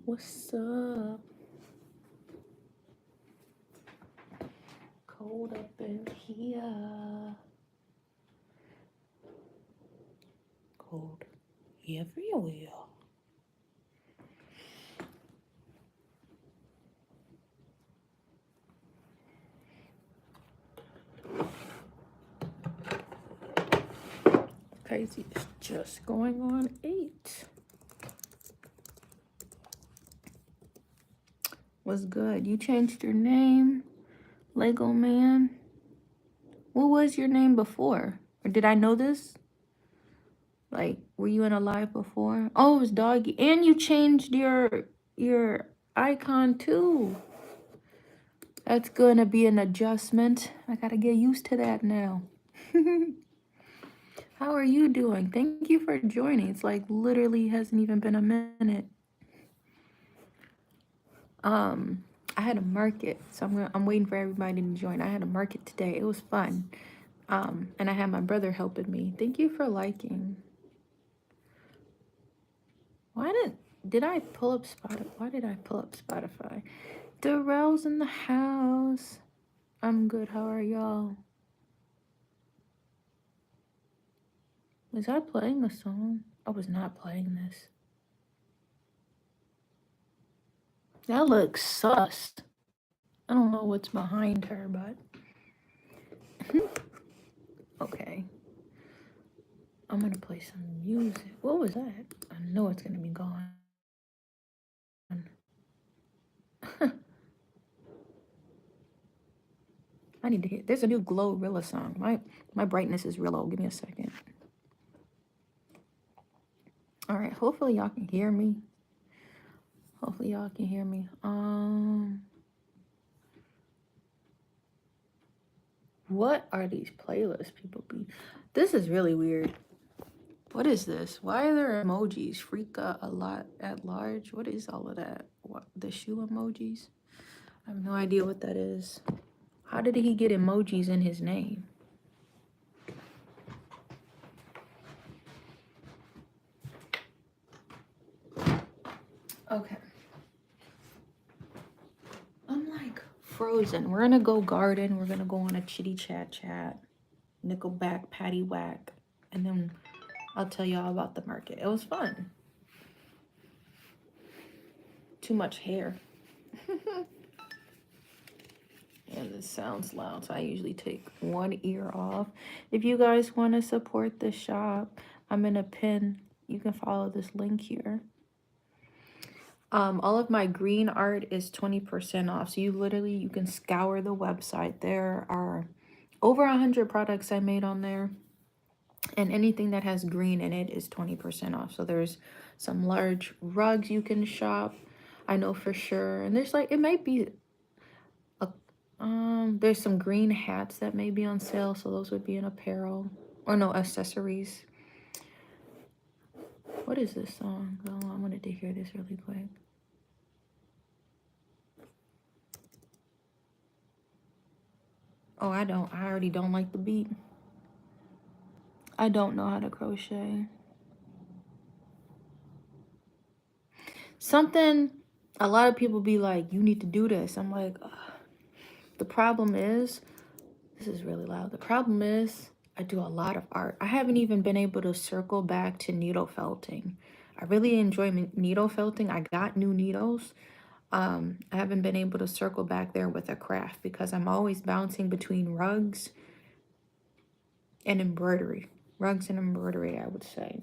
What's up? Cold up in here. Cold everywhere. Crazy is just going on 8. What's good? You changed your name, Lego Man. What was your name before? Or did I know this? Like, were you in a live before? Oh, it was Doggy. And you changed your icon too. That's gonna be an adjustment. I gotta get used to that now. How are you doing? Thank you for joining. It's like literally hasn't even been a minute. I had a market, so I'm waiting for everybody to join. I had a market today. It was fun. And I had my brother helping me. Thank you for liking. Did I pull up Spotify? Why did I pull up Spotify? Darrell's in the house. I'm good. How are y'all? Was I playing a song? I was not playing this. That looks sus. I don't know what's behind her, but okay. I'm gonna play some music. What was that? I know it's gonna be gone. I need to hear. There's a new Glorilla song. My brightness is real low. Give me a second. All right. Hopefully y'all can hear me. Hopefully y'all can hear me. What are these playlists people be? This is really weird. What is this? Why are there emojis? Freaka a lot at large. What is all of that? What, the shoe emojis? I have no idea what that is. How did he get emojis in his name? Okay. I'm like frozen. We're gonna go garden. We're gonna go on a chitty chat, Nickelback, patty whack, and then I'll tell y'all about the market. It was fun. Too much hair. And it sounds loud, so I usually take one ear off. If you guys want to support the shop, I'm in a pin. You can follow this link here. All of my green art is 20% off. So you can scour the website. There are over 100 products I made on there. And anything that has green in it is 20% off. So there's some large rugs you can shop. I know for sure. And there's like, it might be there's some green hats that may be on sale, so those would be in apparel or no accessories. What is this song? Oh, I wanted to hear this really quick. Oh, I already don't like the beat. I don't know how to crochet. Something a lot of people be like, you need to do this. I'm like, ugh. The problem is, this is really loud. The problem is I do a lot of art. I haven't even been able to circle back to needle felting. I really enjoy needle felting. I got new needles. I haven't been able to circle back there with a craft because I'm always bouncing between rugs and embroidery. Rugs and embroidery, I would say.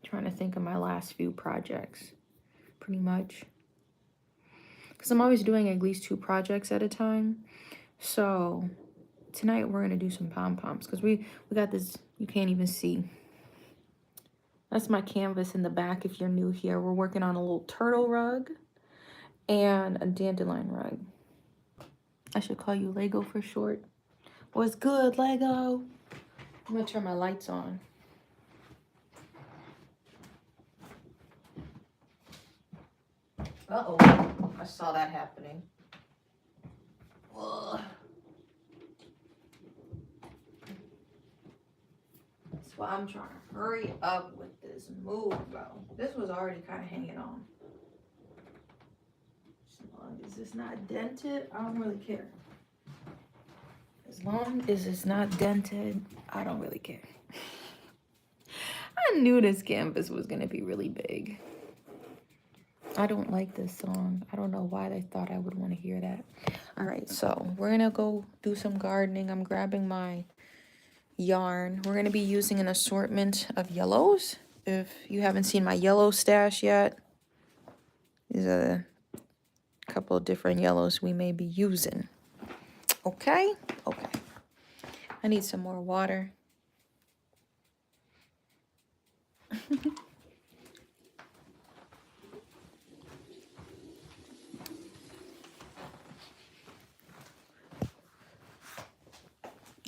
Trying to think of my last few projects, pretty much. Because I'm always doing at least 2 projects at a time. So tonight we're going to do some pom-poms because we got this, you can't even see. That's my canvas in the back if you're new here. We're working on a little turtle rug and a dandelion rug. I should call you Lego for short. What's good, Lego? I'm gonna turn my lights on. Uh-oh, I saw that happening. Ugh. That's why I'm trying to hurry up with this this move, bro. This was already kind of hanging on. As long as it's not dented, I don't really care. As long as it's not dented, I don't really care. I knew this canvas was gonna be really big. I don't like this song. I don't know why they thought I would want to hear that. All right, so we're gonna go do some gardening. I'm grabbing my yarn. We're gonna be using an assortment of yellows. If you haven't seen my yellow stash yet, these are a couple of different yellows we may be using. Okay? Okay. I need some more water.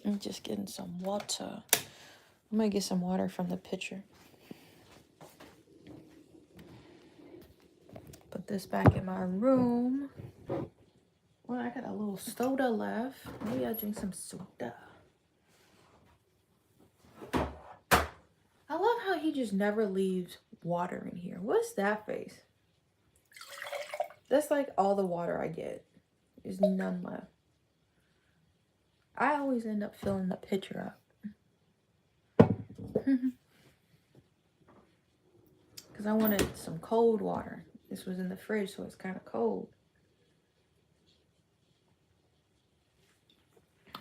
I'm just getting some water. I'm gonna get some water from the pitcher. Put this back in my room. Well, I got a little soda left. Maybe I'll drink some soda. I love how he just never leaves water in here. What's that face? That's like all the water I get. There's none left. I always end up filling the pitcher up. Because I wanted some cold water. This was in the fridge, so it's kind of cold.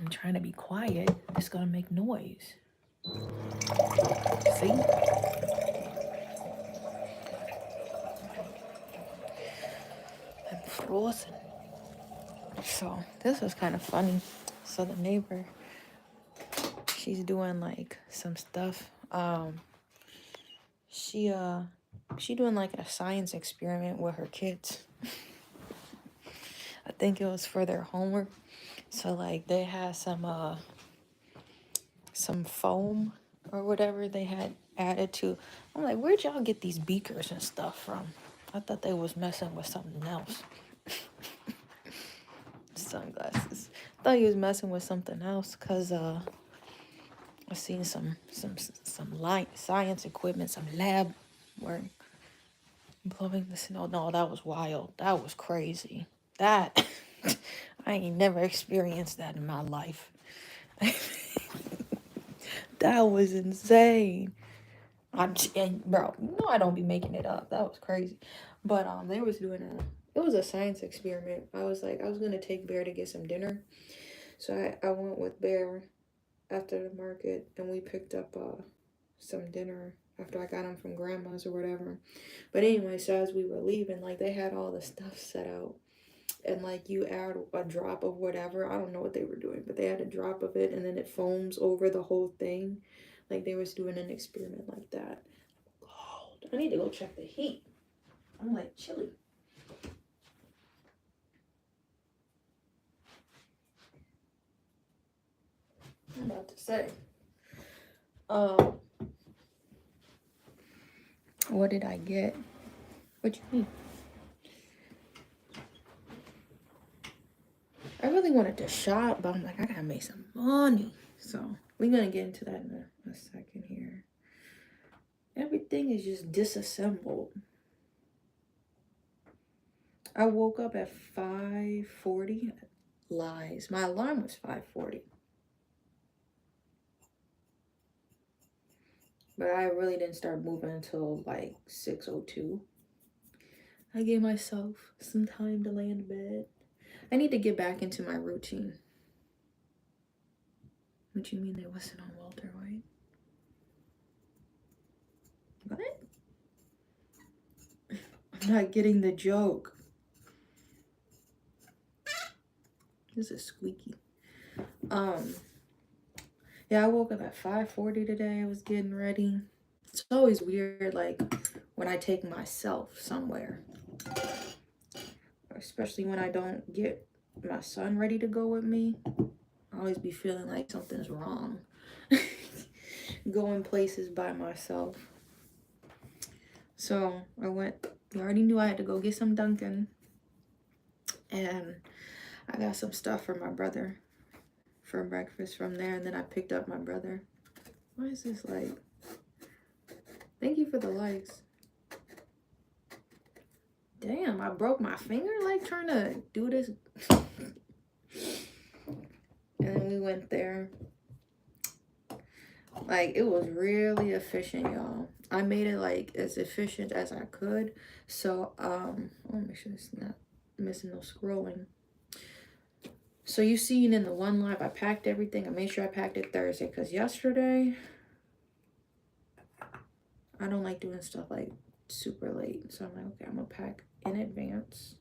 I'm trying to be quiet. It's going to make noise. See? I'm frozen. So this was kind of funny. So the neighbor, she's doing like some stuff. She doing like a science experiment with her kids. I think it was for their homework. So like they had some foam or whatever they had added to. I'm like, where'd y'all get these beakers and stuff from? I thought they was messing with something else. Sunglasses. I thought he was messing with something else because I seen some light science equipment, some lab work. Blowing the snow. No, that was wild. That was crazy. That I ain't never experienced that in my life. That was insane. And bro, you know I don't be making it up. That was crazy. But they was doing it was a science experiment. I was gonna take Bear to get some dinner. So I went with Bear after the market and we picked up some dinner after I got him from grandma's or whatever. But anyway, so as we were leaving, like they had all the stuff set out. And like you add a drop of whatever. I don't know what they were doing, but they had a drop of it and then it foams over the whole thing. Like they was doing an experiment like that. Cold. I need to go check the heat. I'm like chilly. I'm about to say. What did I get? What you mean? I really wanted to shop, but I'm like, I gotta make some money. So we're gonna get into that in a second here. Everything is just disassembled. I woke up at 5:40. Lies. My alarm was 5:40. But I really didn't start moving until like 6:02. I gave myself some time to lay in bed. I need to get back into my routine. What you mean they wasn't on Walter White? What? I'm not getting the joke. This is squeaky. Yeah, I woke up at 5:40 today. I was getting ready. It's always weird, like, when I take myself somewhere. Especially when I don't get my son ready to go with me. I always be feeling like something's wrong. Going places by myself. So, I went. You already knew I had to go get some Dunkin'. And I got some stuff for my brother for breakfast from there, and then I picked up my brother. Why is this like Thank you for the likes. Damn, I broke my finger like trying to do this. And then we went there. Like, it was really efficient, y'all. I made it like as efficient as I could. So, I want to make sure it's not missing no scrolling. So you seen in the one live, I packed everything. I made sure I packed it Thursday because yesterday, I don't like doing stuff like super late. So I'm like, okay, I'm gonna pack in advance.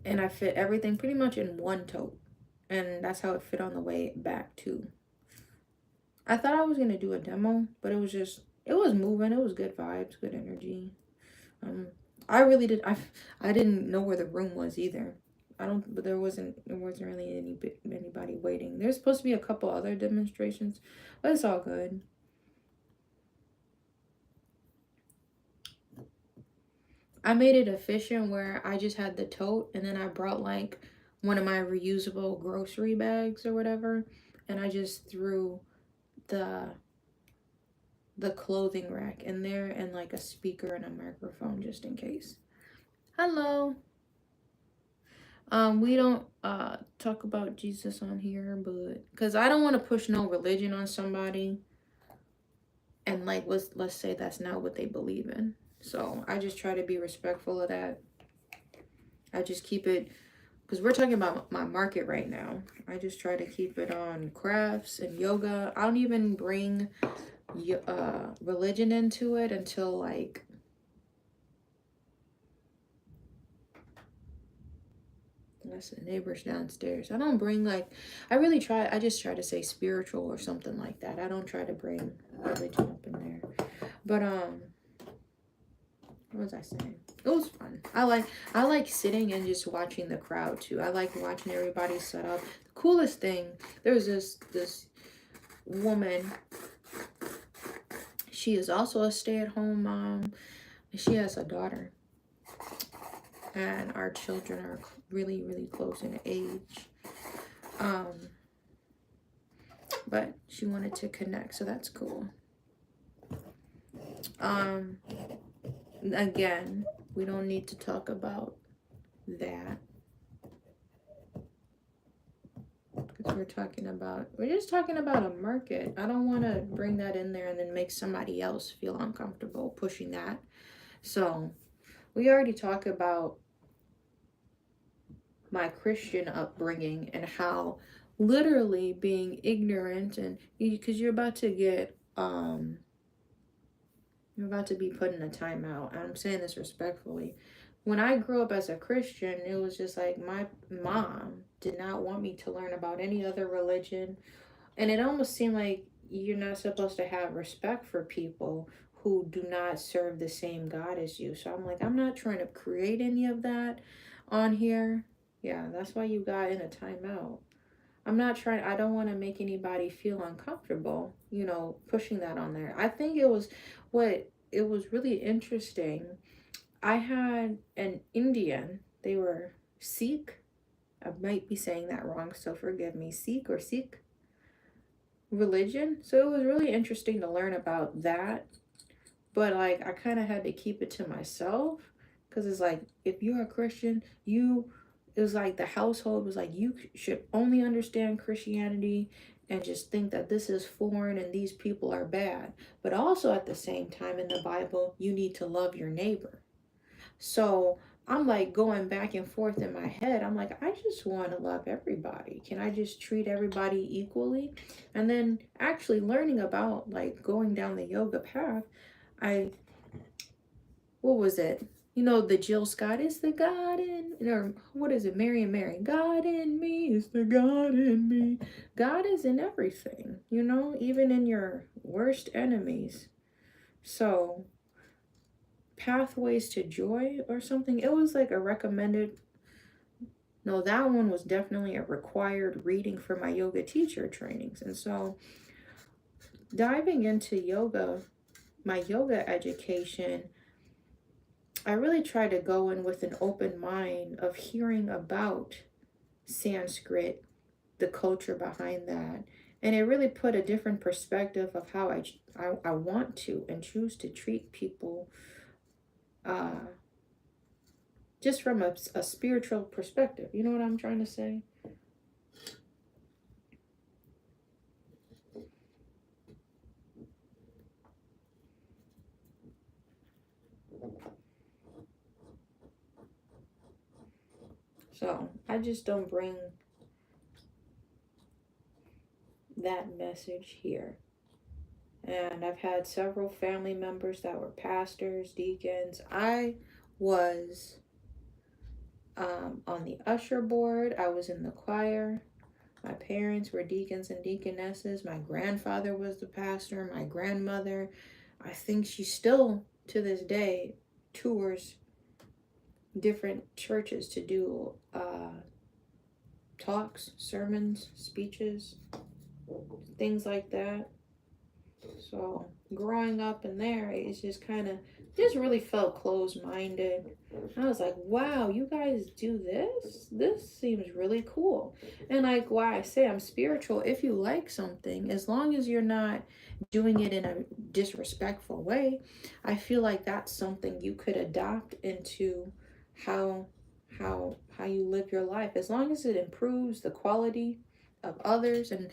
And I fit everything pretty much in one tote. And that's how it fit on the way back too. I thought I was gonna do a demo, but it was moving. It was good vibes, good energy. I really did. I didn't know where the room was either. But there wasn't really anybody waiting. There's supposed to be a couple other demonstrations, but it's all good. I made it efficient where I just had the tote and then I brought like one of my reusable grocery bags or whatever, and I just threw the clothing rack in there and like a speaker and a microphone just in case. Hello. We don't talk about Jesus on here, but because I don't want to push no religion on somebody, and like let's say that's not what they believe in. So I just try to be respectful of that. I just keep it, because we're talking about my market right now. I just try to keep it on crafts and yoga. I don't even bring religion into it until like that's the neighbors downstairs. I don't bring like, I just try to say spiritual or something like that. I don't try to bring religion up in there. But what was I saying? It was fun. I like sitting and just watching the crowd too. I like watching everybody set up. The coolest thing, there was this woman. She is also a stay-at-home mom. And she has a daughter. And our children are really, really close in age. But she wanted to connect, so that's cool. Again, we don't need to talk about that. Because we're just talking about a market. I don't want to bring that in there and then make somebody else feel uncomfortable pushing that. So we already talked about my Christian upbringing and how literally being ignorant, and because you're about to get you're about to be put in a timeout. I'm saying this respectfully. When I grew up as a Christian, it was just like my mom did not want me to learn about any other religion. And it almost seemed like you're not supposed to have respect for people who do not serve the same God as you. So I'm like, I'm not trying to create any of that on here. Yeah, that's why you got in a timeout. I don't want to make anybody feel uncomfortable, pushing that on there. I think it was really interesting. I had an Indian, they were Sikh. I might be saying that wrong, so forgive me. Sikh religion. So it was really interesting to learn about that. But like, I kind of had to keep it to myself because it's like, if you're a Christian, it was like the household was like, you should only understand Christianity and just think that this is foreign and these people are bad. But also at the same time in the Bible, you need to love your neighbor. So I'm like going back and forth in my head. I'm like, I just want to love everybody. Can I just treat everybody equally? And then actually learning about like going down the yoga path, what was it? The Jill Scott is the God in, or what is it? Mary and Mary. God in me is the God in me. God is in everything, even in your worst enemies. So, Pathways to Joy or something. It was like a recommended. No, that one was definitely a required reading for my yoga teacher trainings. And so, diving into yoga, my yoga education, I really try to go in with an open mind of hearing about Sanskrit, the culture behind that, And it really put a different perspective of how I want to and choose to treat people, uh, just from a spiritual perspective. You know what I'm trying to say? So I just don't bring that message here. And I've had several family members that were pastors, deacons. I was on the usher board, I was in the choir. My parents were deacons and deaconesses. My grandfather was the pastor. My grandmother, I think she still to this day tours different churches to do talks, sermons, speeches, things like that. So growing up in there, it's just kind of just really felt closed-minded. I was like, wow, you guys do this? This seems really cool. And like why I say I'm spiritual, if you like something, as long as you're not doing it in a disrespectful way, I feel like that's something you could adopt into how how you live your life, as long as it improves the quality of others. And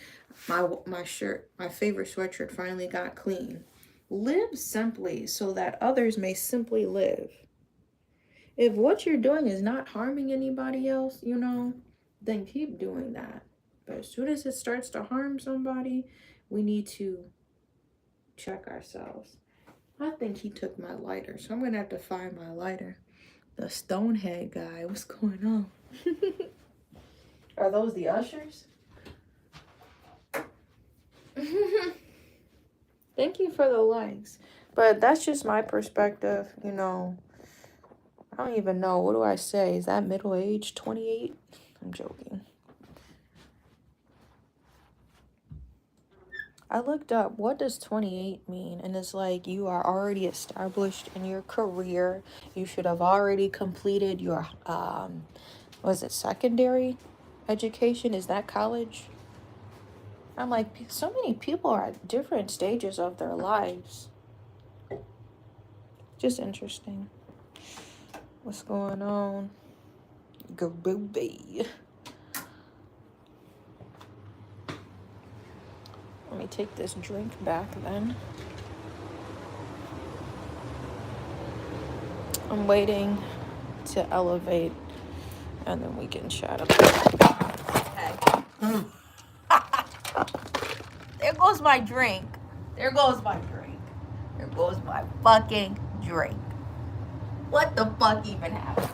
my shirt, my favorite sweatshirt, finally got clean. Live simply so that others may simply live. If what you're doing is not harming anybody else, then keep doing that. But as soon as it starts to harm somebody, we need to check ourselves. I think he took my lighter, so I'm gonna have to find my lighter. The Stonehead guy, what's going on? Are those the ushers? Thank you for the likes. But that's just my perspective, I don't even know. What do I say? Is that middle age? 28? I'm joking. I looked up, what does 28 mean? And it's like you are already established in your career. You should have already completed your, was it secondary education? Is that college? I'm like, so many people are at different stages of their lives. Just interesting. What's going on? Groovy. Let me take this drink back then. I'm waiting to elevate and then we can chat about it. There goes my drink. There goes my drink. There goes my fucking drink. What the fuck even happened?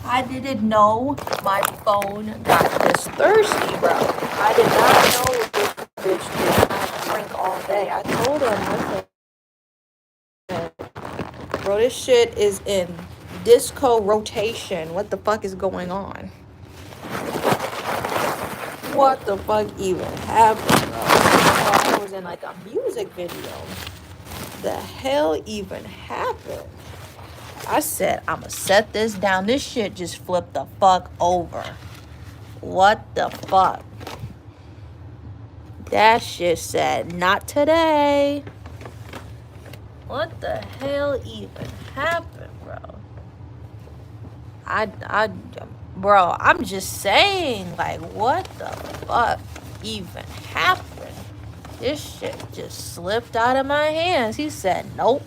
I didn't know my phone got this thirsty, bro. I did not know this bitch did not drink all day. I told him, bro, this shit is in disco rotation. What the fuck is going on? What the fuck even happened, bro? I was in like a music video. The hell even happened? I said, I'ma set this down. This shit just flipped the fuck over. What the fuck? That shit said, not today. What the hell even happened, bro? Bro, I'm just saying, like, what the fuck even happened? This shit just slipped out of my hands. He said, nope,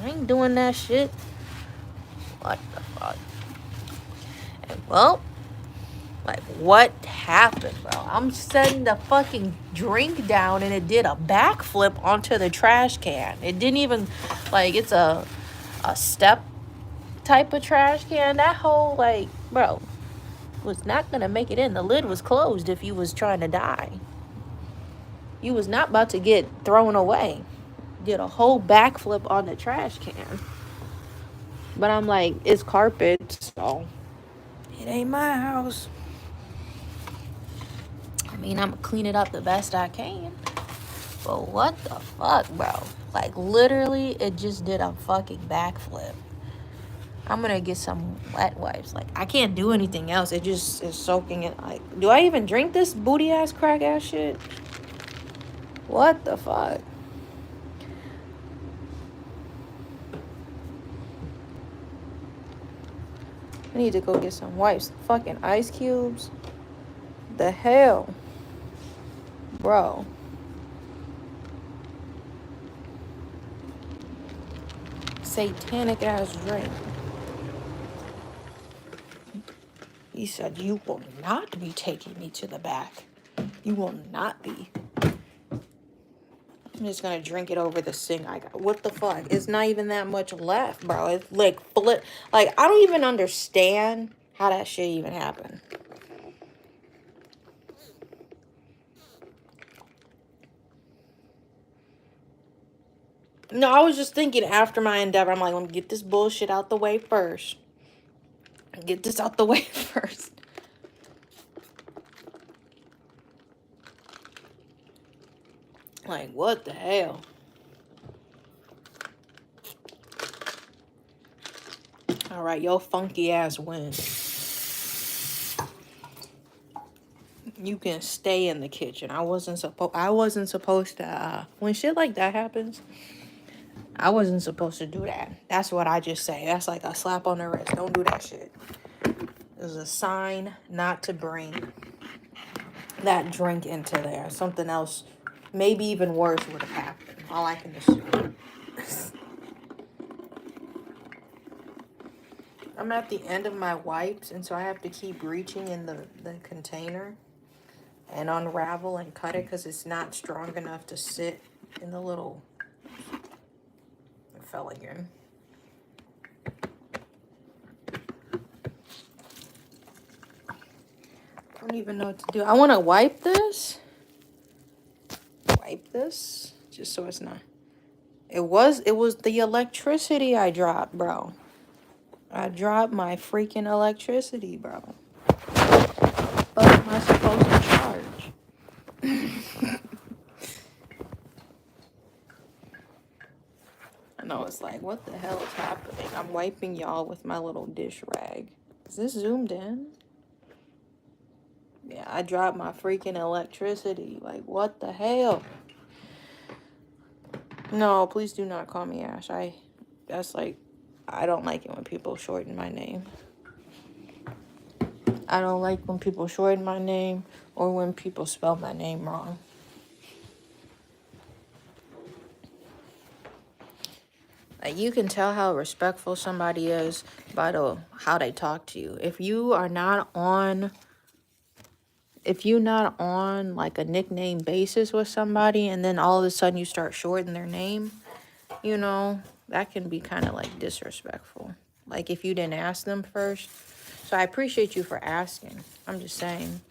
I ain't doing that shit. What the fuck? And well, like, what happened, bro? I'm setting the fucking drink down and it did a backflip onto the trash can. It didn't even, like, it's a step type of trash can. That whole, like, bro, was not gonna make it in. The lid was closed if you was trying to die. You was not about to get thrown away. Did a whole backflip on the trash can. But I'm like, it's carpet, so it ain't my house. I mean, I'm gonna clean it up the best I can. But what the fuck, bro? Like, literally, it just did a fucking backflip. I'm gonna get some wet wipes. Like, I can't do anything else. It just is soaking it. Like, do I even drink this booty ass crack ass shit? What the fuck? I need to go get some wipes. Fucking ice cubes. The hell? Bro. Satanic ass drink. He said, you will not be taking me to the back. You will not be. I'm just gonna drink it over the sink I got. What the fuck? It's not even that much left, bro. It's like flip. Like, I don't even understand how that shit even happened. No, I was just thinking after my endeavor, I'm like, let me get this bullshit out the way first. Get this out the way first. Like, what the hell? All right, yo funky ass win. You can stay in the kitchen. I wasn't supposed to when shit like that happens, I wasn't supposed to do that. That's what I just say. That's like a slap on the wrist. Don't do that shit. There's a sign not to bring that drink into there. Something else, maybe even worse, would have happened. All I can assume. I'm at the end of my wipes, and so I have to keep reaching in the container and unravel and cut it because it's not strong enough to sit in the little... It fell again. I don't even know what to do. I want to wipe this. Wipe this. Just so it's not... It was the electricity I dropped, bro. I dropped my freaking electricity, bro. What am I supposed to charge? I know, it's like, what the hell is happening? I'm wiping y'all with my little dish rag. Is this zoomed in? Yeah, I dropped my freaking electricity. Like, what the hell? No, please do not call me Ash. That's like, I don't like it when people shorten my name. I don't like when people shorten my name or when people spell my name wrong. Like, you can tell how respectful somebody is by how they talk to you. If you're not on like a nickname basis with somebody and then all of a sudden you start shortening their name, you know, that can be kind of like disrespectful. Like, if you didn't ask them first. So I appreciate you for asking. I'm just saying.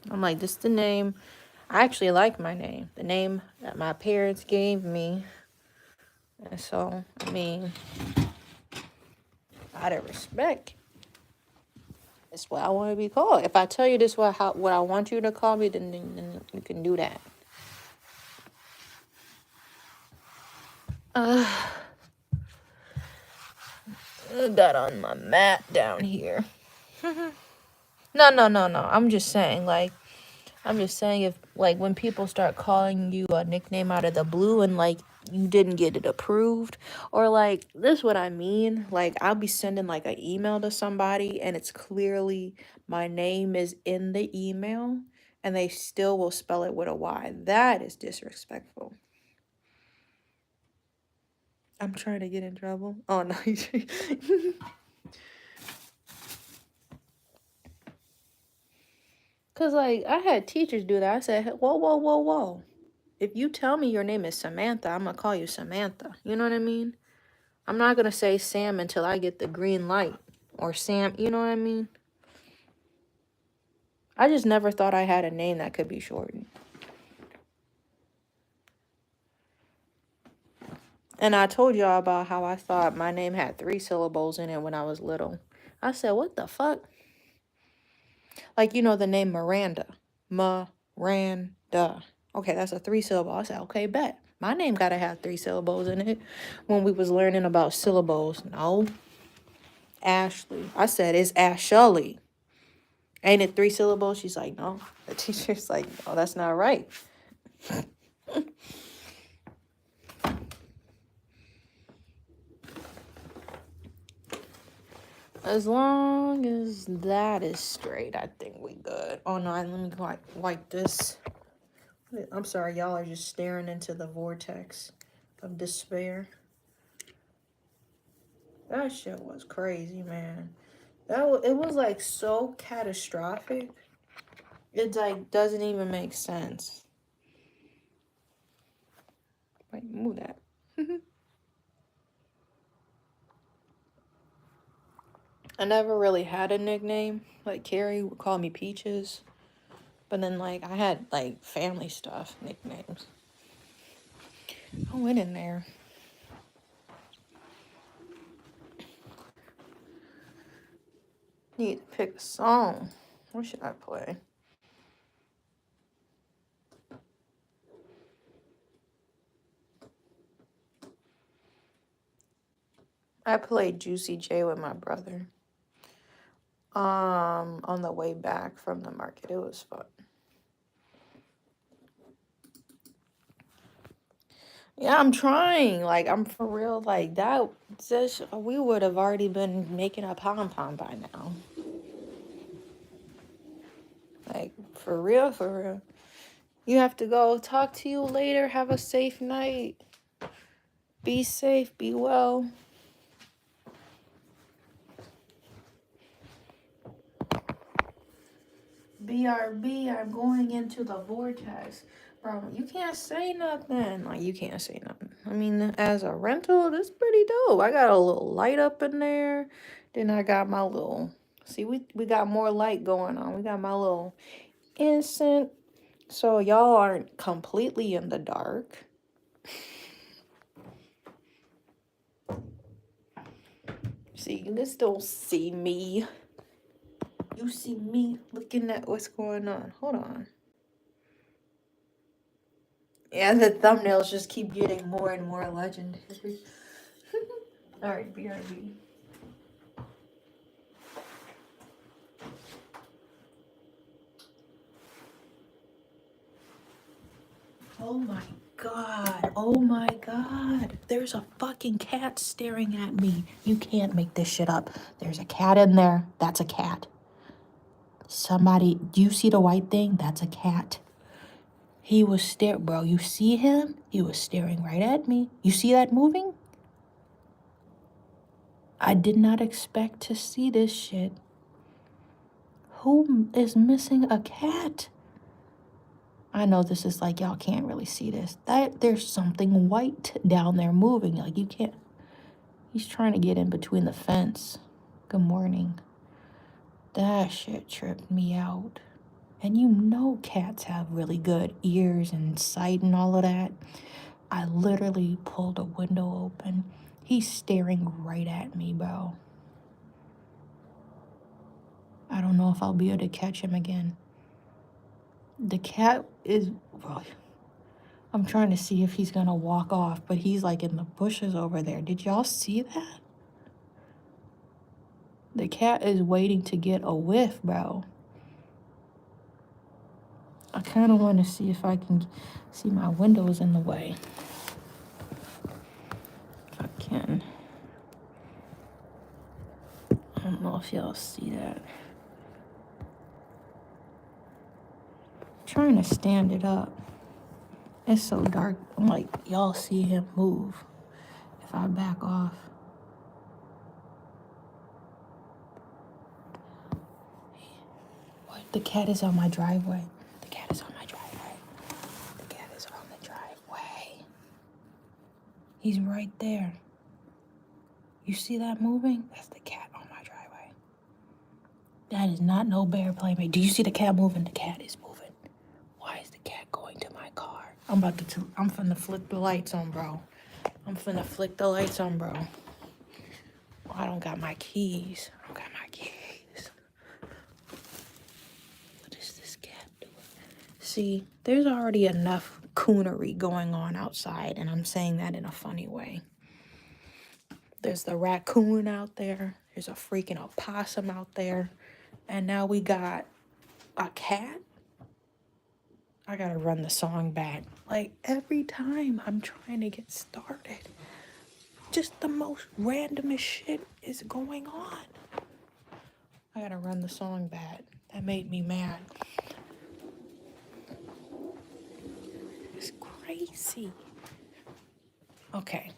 I'm like, this is the name. I actually like my name. The name that my parents gave me. And so, I mean, out of respect, it's what I want to be called. If I tell you this what I want you to call me, then you can do that. I got on my mat down here. No. I'm just saying, if, like, when people start calling you a nickname out of the blue and, like, you didn't get it approved, or, like, this is what I mean. Like, I'll be sending, like, an email to somebody, and it's clearly my name is in the email, and they still will spell it with a Y. That is disrespectful. I'm trying to get in trouble. Oh, no. Because, like, I had teachers do that. I said, whoa. If you tell me your name is Samantha, I'm going to call you Samantha. You know what I mean? I'm not going to say Sam until I get the green light. Or Sam, you know what I mean? I just never thought I had a name that could be shortened. And I told y'all about how I thought my name had 3 syllables in it when I was little. I said, what the fuck? Like, you know the name Miranda. Miranda. Okay, that's a 3 syllable. I said, okay, bet. My name gotta have 3 syllables in it. When we was learning about syllables, no. Ashlee. I said it's Ashlee. Ain't it 3 syllables? She's like, no. The teacher's like, no, that's not right. As long as that is straight, I think we good. Oh no, let me wipe this. I'm sorry, y'all are just staring into the vortex of despair. That shit was crazy, man. It was like so catastrophic. It like doesn't even make sense. Wait, move that. I never really had a nickname. Like Carrie would call me Peaches. But then like I had like family stuff nicknames. I went in there. Need to pick a song. What should I play? I played Juicy J with my brother. On the way back from the market. It was fun. Yeah, I'm trying. Like, I'm for real. Like, we would have already been making a pom-pom by now. Like, for real, for real. You have to go. Talk to you later. Have a safe night. Be safe. Be well. BRB, I'm going into the vortex. Bro, you can't say nothing. Like, you can't say nothing. I mean, as a rental, that's pretty dope. I got a little light up in there. Then I got my little... See, we got more light going on. We got my little incense. So y'all aren't completely in the dark. See, you can still see me. You see me looking at what's going on. Hold on. Yeah, the thumbnails just keep getting more and more legendary. Alright, BRB. Oh my god. Oh my god. There's a fucking cat staring at me. You can't make this shit up. There's a cat in there. That's a cat. Somebody, do you see the white thing? That's a cat. He was staring, bro. You see him? He was staring right at me. You see that moving? I did not expect to see this shit. Who is missing a cat? I know this is like, y'all can't really see this. There's something white down there moving. Like, you can't. He's trying to get in between the fence. Good morning. That shit tripped me out. And you know cats have really good ears and sight and all of that. I literally pulled a window open. He's staring right at me, bro. I don't know if I'll be able to catch him again. The cat is... Bro, I'm trying to see if he's gonna walk off, but he's like in the bushes over there. Did y'all see that? The cat is waiting to get a whiff, bro. I kind of want to see if I can see my windows in the way. If I can. I don't know if y'all see that. I'm trying to stand it up. It's so dark. I'm like, y'all see him move. If I back off. What? The cat is on my driveway. The cat is on my driveway. The cat is on the driveway. He's right there. You see that moving? That's the cat on my driveway. That is not no bear playmate. Do you see the cat moving? The cat is moving. Why is the cat going to my car? I'm finna flick the lights on, bro. I'm finna flick the lights on, bro. Oh, I don't got my keys. What is this cat doing? See, there's already enough raccoonery going on outside, and I'm saying that in a funny way. There's the raccoon out there. There's a freaking opossum out there. And now we got a cat. I gotta run the song back. Like, every time I'm trying to get started, just the most randomest shit is going on. I gotta run the song back. That made me mad. It's crazy. Okay.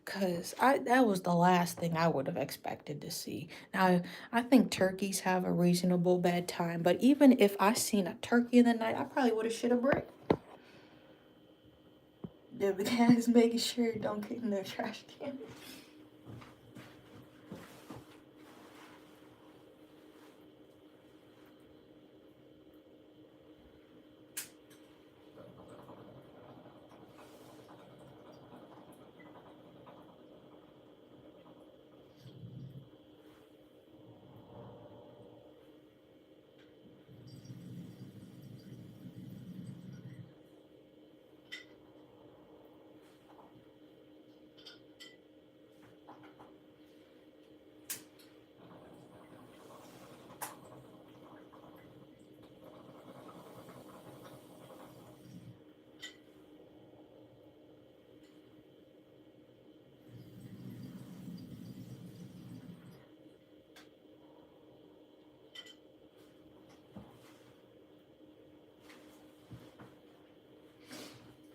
Because that was the last thing I would have expected to see. Now, I think turkeys have a reasonable bedtime, but even if I seen a turkey in the night, I probably would have shit a brick. The cat is making sure it don't get in the trash can.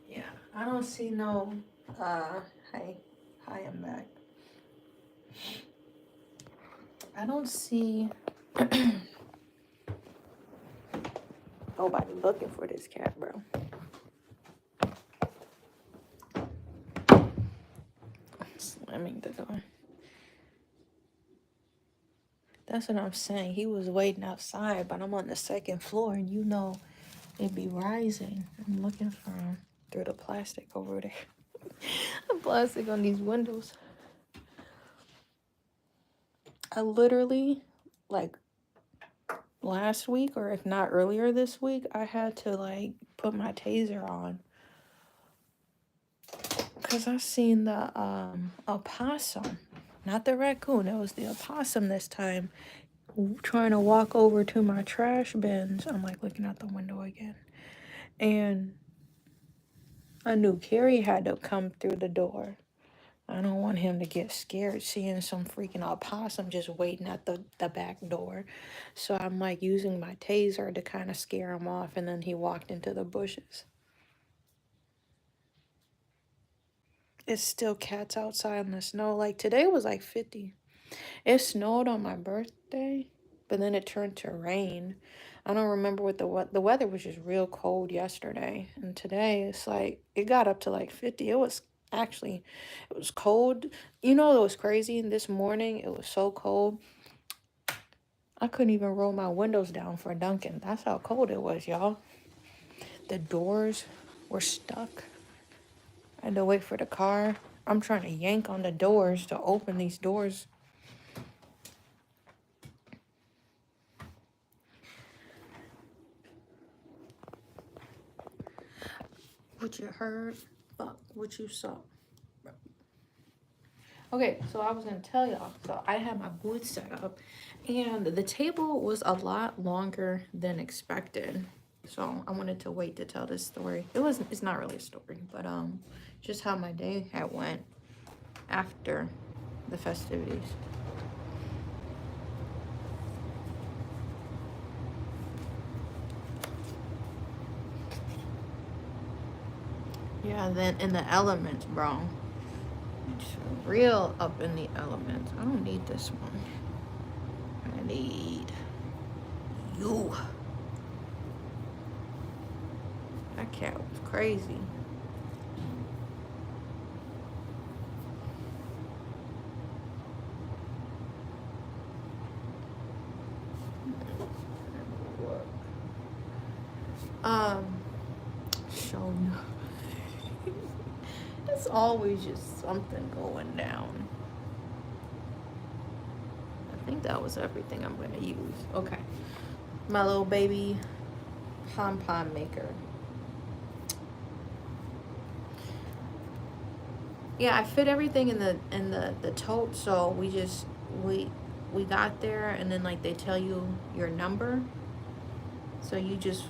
Yeah, I don't see no, hi, I'm back. I don't see nobody looking for this cat, bro. Slamming the door. That's what I'm saying. He was waiting outside, but I'm on the second floor, and you know it'd be rising. I'm looking for him through the plastic over there. The plastic on these windows. I literally, like, last week, or if not earlier this week, I had to, like, put my taser on. Because I seen the opossum. Not the raccoon. It was the opossum this time. Trying to walk over to my trash bins. I'm, like, looking out the window again. And I knew Carrie had to come through the door. I don't want him to get scared seeing some freaking opossum just waiting at the back door. So I'm like using my taser to kind of scare him off, and then he walked into the bushes. It's still cats outside in the snow. Like today was like 50. It snowed on my birthday, but then it turned to rain. I don't remember what the weather was just real cold yesterday. And today it's like it got up to like 50. It was cold. You know, it was crazy. This morning, it was so cold. I couldn't even roll my windows down for Dunkin'. That's how cold it was, y'all. The doors were stuck. I had to wait for the car. I'm trying to yank on the doors to open these doors. What you heard, fuck what you saw. Okay, so I was gonna tell y'all. So I had my booth set up, and the table was a lot longer than expected. So I wanted to wait to tell this story. It's not really a story, but just how my day had went after the festivities. Yeah, then in the elements, bro. It's real up in the elements. I don't need this one. I need you. That cat was crazy. So no. It's always just something going down. I think that was everything I'm gonna use. Okay. My little baby pom-pom maker. Yeah, I fit everything in the tote, so we got there, and then like they tell you your number, so you just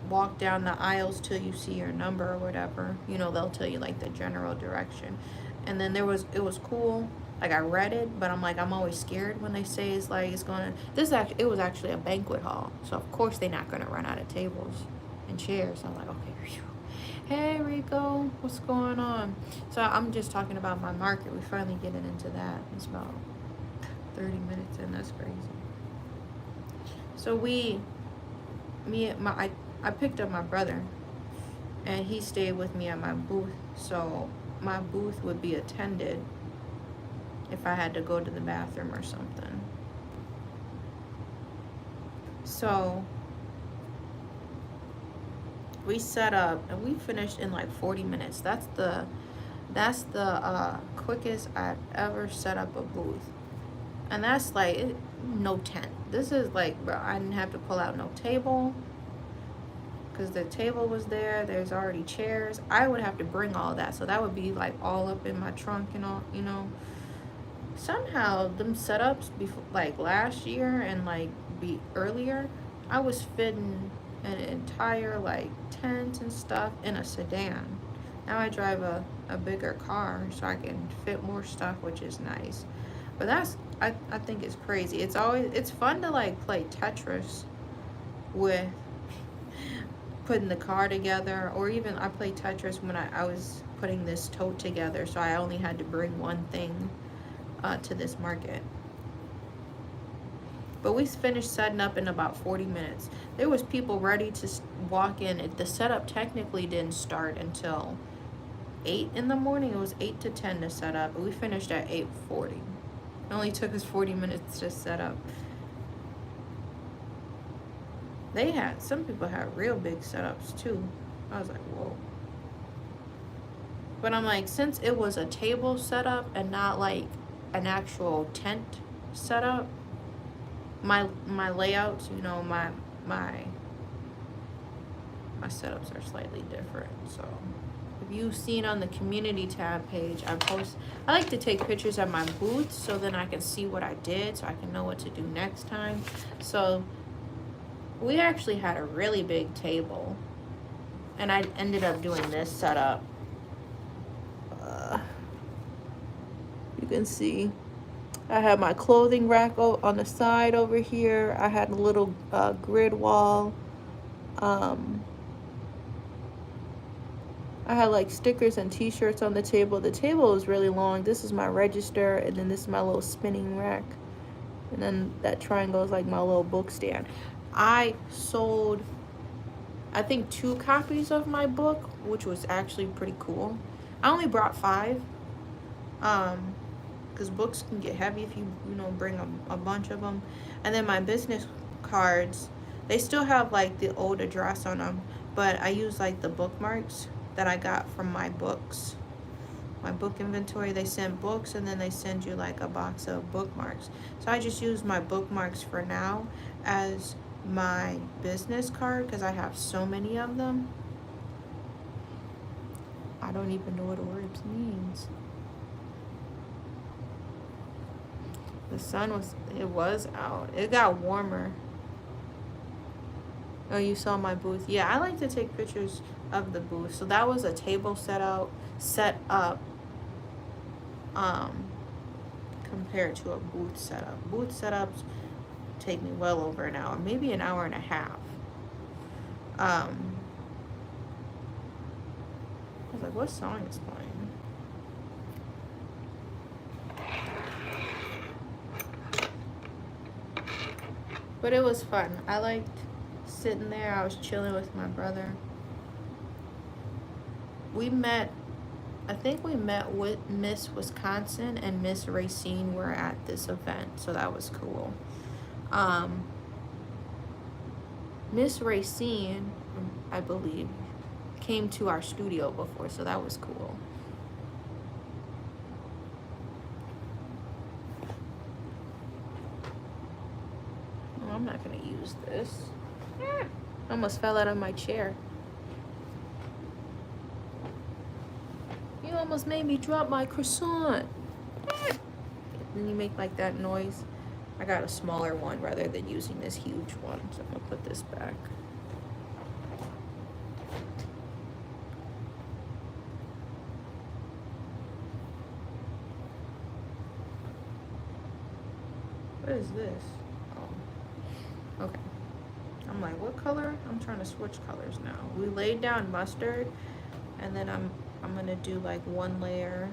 walk down the aisles till you see your number or whatever. You know, they'll tell you like the general direction. And then it was cool. Like I read it, but I'm like, I'm always scared when they say it's like it's gonna, it was actually a banquet hall, so of course they're not gonna run out of tables and chairs. I'm like, okay, phew. Hey Rico, what's going on? So I'm just talking about my market. We're finally getting into that. It's about 30 minutes in. That's crazy. So I picked up my brother, and he stayed with me at my booth. So my booth would be attended if I had to go to the bathroom or something. So we set up and we finished in like 40 minutes. That's the quickest I've ever set up a booth. And that's like no tent. This is like, bro, I didn't have to pull out no table, because the table was there. There's already chairs. I would have to bring all that, so that would be like all up in my trunk and all, you know. Somehow them setups before, like last year and like be earlier, I was fitting an entire like tent and stuff in a sedan. Now I drive a bigger car, so I can fit more stuff, which is nice. But that's, I think it's crazy. It's fun to like play Tetris with putting the car together, or even I played Tetris when I was putting this tote together, so I only had to bring one thing to this market. But we finished setting up in about 40 minutes. There was people ready to walk in. The setup technically didn't start until 8 in the morning. It was 8 to 10 to set up, but we finished at 8:40. It only took us 40 minutes to set up. Some people had real big setups too. I was like, whoa. But I'm like, since it was a table setup and not like an actual tent setup, my layouts, you know, my setups are slightly different. So if you've seen on the community tab page, I like to take pictures of my booth, so then I can see what I did, so I can know what to do next time. So we actually had a really big table, and I ended up doing this setup. You can see I had my clothing rack on the side over here. I had a little grid wall. I had like stickers and t-shirts on the table. The table was really long. This is my register, and then this is my little spinning rack, and then that triangle is like my little book stand. I sold, I think, 2 copies of my book, which was actually pretty cool. I only brought 5, because books can get heavy if you bring a bunch of them. And then my business cards, they still have like the old address on them, but I use like the bookmarks that I got from my books, my book inventory. They send books, and then they send you like a box of bookmarks. So I just use my bookmarks for now as my business card, because I have so many of them. I don't even know what the words means. The sun was out. It got warmer. Oh, you saw my booth. Yeah, I like to take pictures of the booth. So that was a table set up compared to a booth setup. Booth setups take me well over an hour, maybe an hour and a half. I was like, what song is playing? But it was fun. I liked sitting there. I was chilling with my brother. I think we met with Miss Wisconsin and Miss Racine were at this event, so that was cool. Miss Racine, I believe, came to our studio before, so that was cool. Oh, I'm not gonna use this. I almost fell out of my chair. You almost made me drop my croissant. Then you make like that noise. I got a smaller one rather than using this huge one, so I'm gonna put this back. What is this? Oh, okay. I'm like, what color? I'm trying to switch colors now. We laid down mustard, and then I'm gonna do like one layer.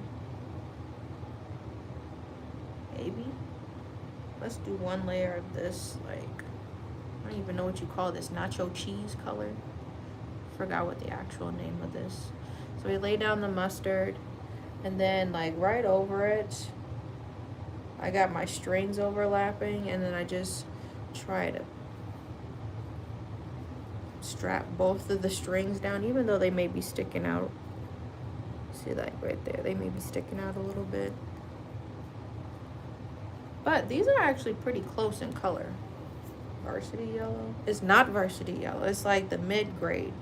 Maybe. Let's do one layer of this, like, I don't even know what you call this, nacho cheese color. Forgot what the actual name of this. So we lay down the mustard, and then like right over it, I got my strings overlapping, and then I just try to strap both of the strings down, even though they may be sticking out. See, like right there, they may be sticking out a little bit. But these are actually pretty close in color. Varsity yellow. It's not varsity yellow. It's like the mid-grade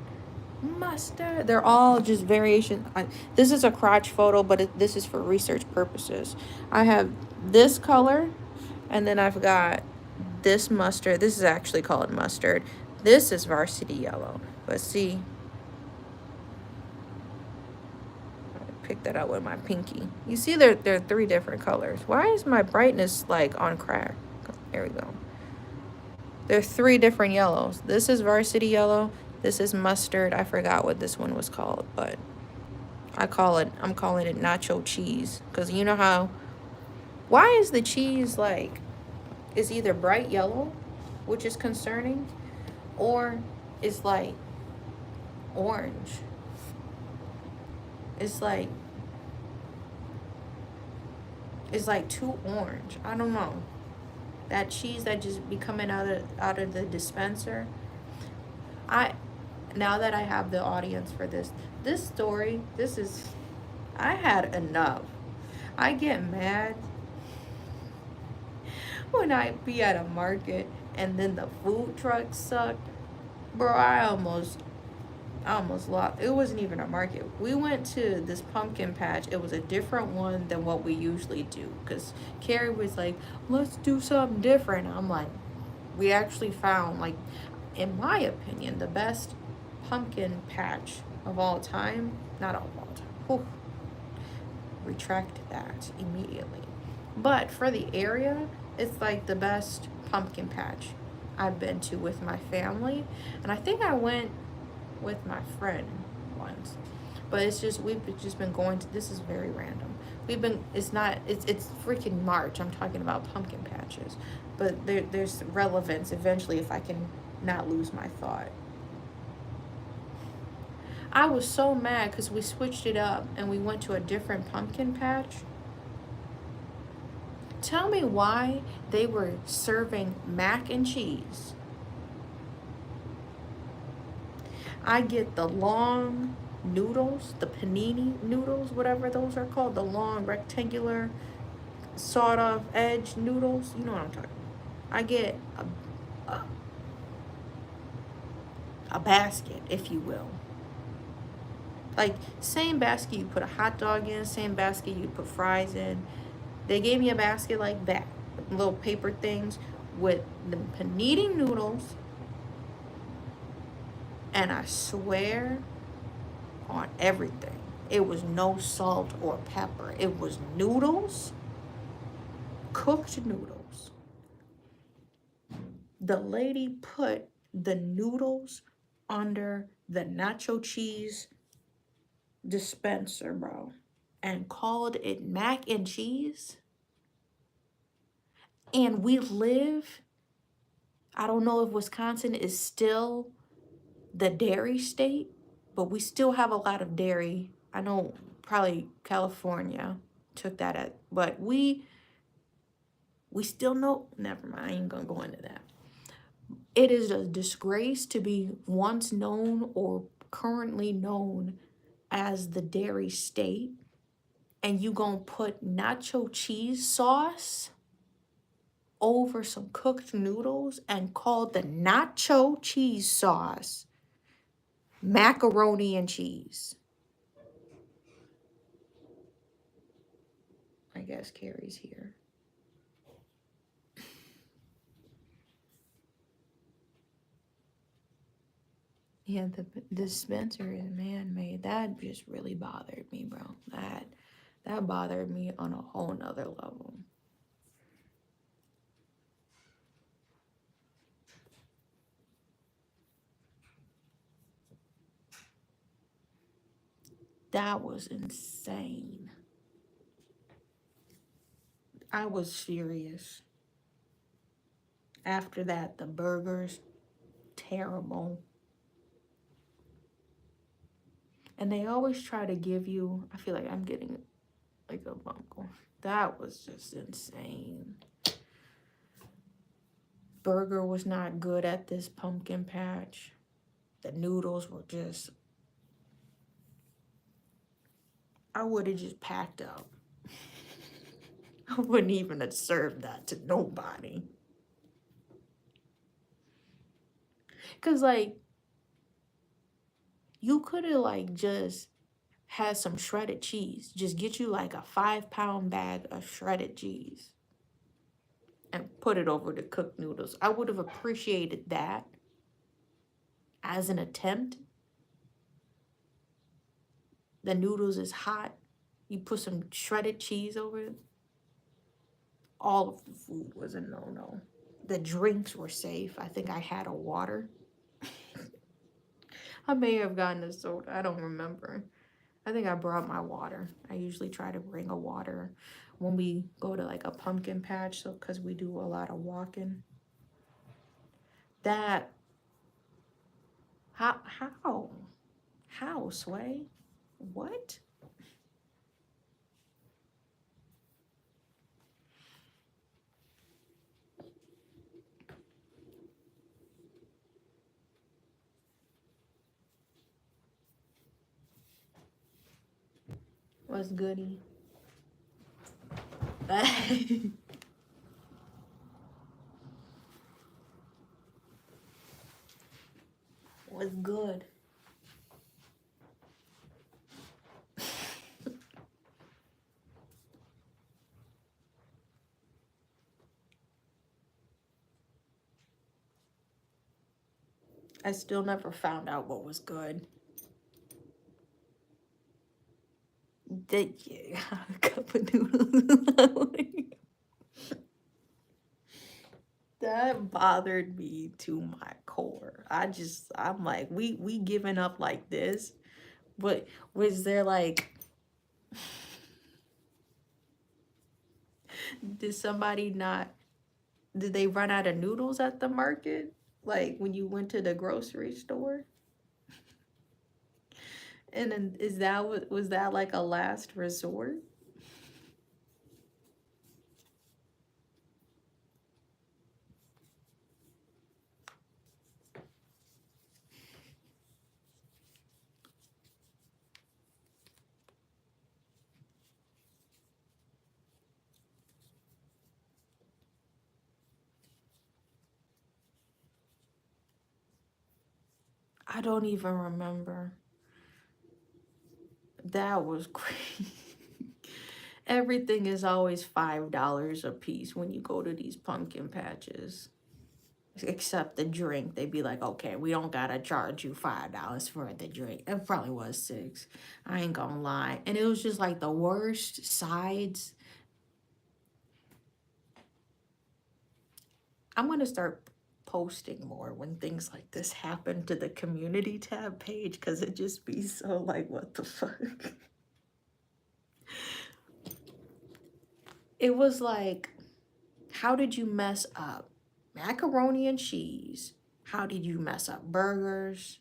mustard. They're all just variation. This is a crotch photo, but this is for research purposes. I have this color, and then I've got this mustard. This is actually called mustard. This is varsity yellow. But see, I picked that out with my pinky. You see, there are three different colors. Why is my brightness like on crack? There we go. There are three different yellows. This is varsity yellow. This is mustard. I forgot what this one was called, but I'm calling it nacho cheese. Because you know how, why is the cheese like, is either bright yellow, which is concerning, or it's like orange. It's like too orange. I don't know. That cheese that just be coming out of the dispenser. Now that I have the audience for this story, I had enough. I get mad when I be at a market and then the food trucks suck. Bro, I almost lost. It wasn't even a market. We went to this pumpkin patch. It was a different one than what we usually do, because Carrie was like, let's do something different. I'm like, we actually found, like, in my opinion, the best pumpkin patch of all time. Not of all time. Whew. Retract that immediately. But for the area, it's like the best pumpkin patch I've been to with my family. And I think I went with my friend once. But it's just, we've just been going to, this is very random. It's freaking March. I'm talking about pumpkin patches. But there's relevance eventually if I can not lose my thought. I was so mad because we switched it up and we went to a different pumpkin patch. Tell me why they were serving mac and cheese. I get the long noodles, the panini noodles, whatever those are called, the long rectangular sawed off edge noodles. You know what I'm talking about. I get a basket, if you will. Like, same basket you put a hot dog in, same basket you put fries in. They gave me a basket like that, little paper things with the panini noodles. And I swear on everything, it was no salt or pepper. It was noodles, cooked noodles. The lady put the noodles under the nacho cheese dispenser, bro, and called it mac and cheese. And we live, I don't know if Wisconsin is still the dairy state, but we still have a lot of dairy. I know probably California took that at, but we still know, never mind, I ain't gonna go into that. It is a disgrace to be once known or currently known as the dairy state, and you gonna put nacho cheese sauce over some cooked noodles and call the nacho cheese sauce macaroni and cheese. I guess Carrie's here. Yeah, the dispenser is man-made. That just really bothered me, bro. That bothered me on a whole nother level. That was insane. I was furious. After that, the burgers, terrible. And they always try to give you, I feel like I'm getting like a bump going. That was just insane. Burger was not good at this pumpkin patch. The noodles were just, I would have just packed up. I wouldn't even have served that to nobody. Cause like, you could have like just had some shredded cheese. Just get you like a 5-pound bag of shredded cheese and put it over the cooked noodles. I would have appreciated that as an attempt. The noodles is hot. You put some shredded cheese over it. All of the food was a no-no. The drinks were safe. I think I had a water. I may have gotten a soda. I don't remember. I think I brought my water. I usually try to bring a water when we go to like a pumpkin patch, so because we do a lot of walking. That, how, Sway? What? What's goody? What's good? I still never found out what was good. Did you a cup of noodles? That bothered me to my core. I'm like, we giving up like this? But was there like, did somebody not, did they run out of noodles at the market? Like when you went to the grocery store? And then is that what, was that like a last resort? I don't even remember. That was crazy. Everything is always $5 a piece when you go to these pumpkin patches. Except the drink. They'd be like, okay, we don't gotta charge you $5 for the drink. It probably was 6. I ain't gonna lie. And it was just like the worst sides. I'm gonna start posting more when things like this happen to the community tab page, because it just be so like, what the fuck? It was like, how did you mess up macaroni and cheese? How did you mess up burgers?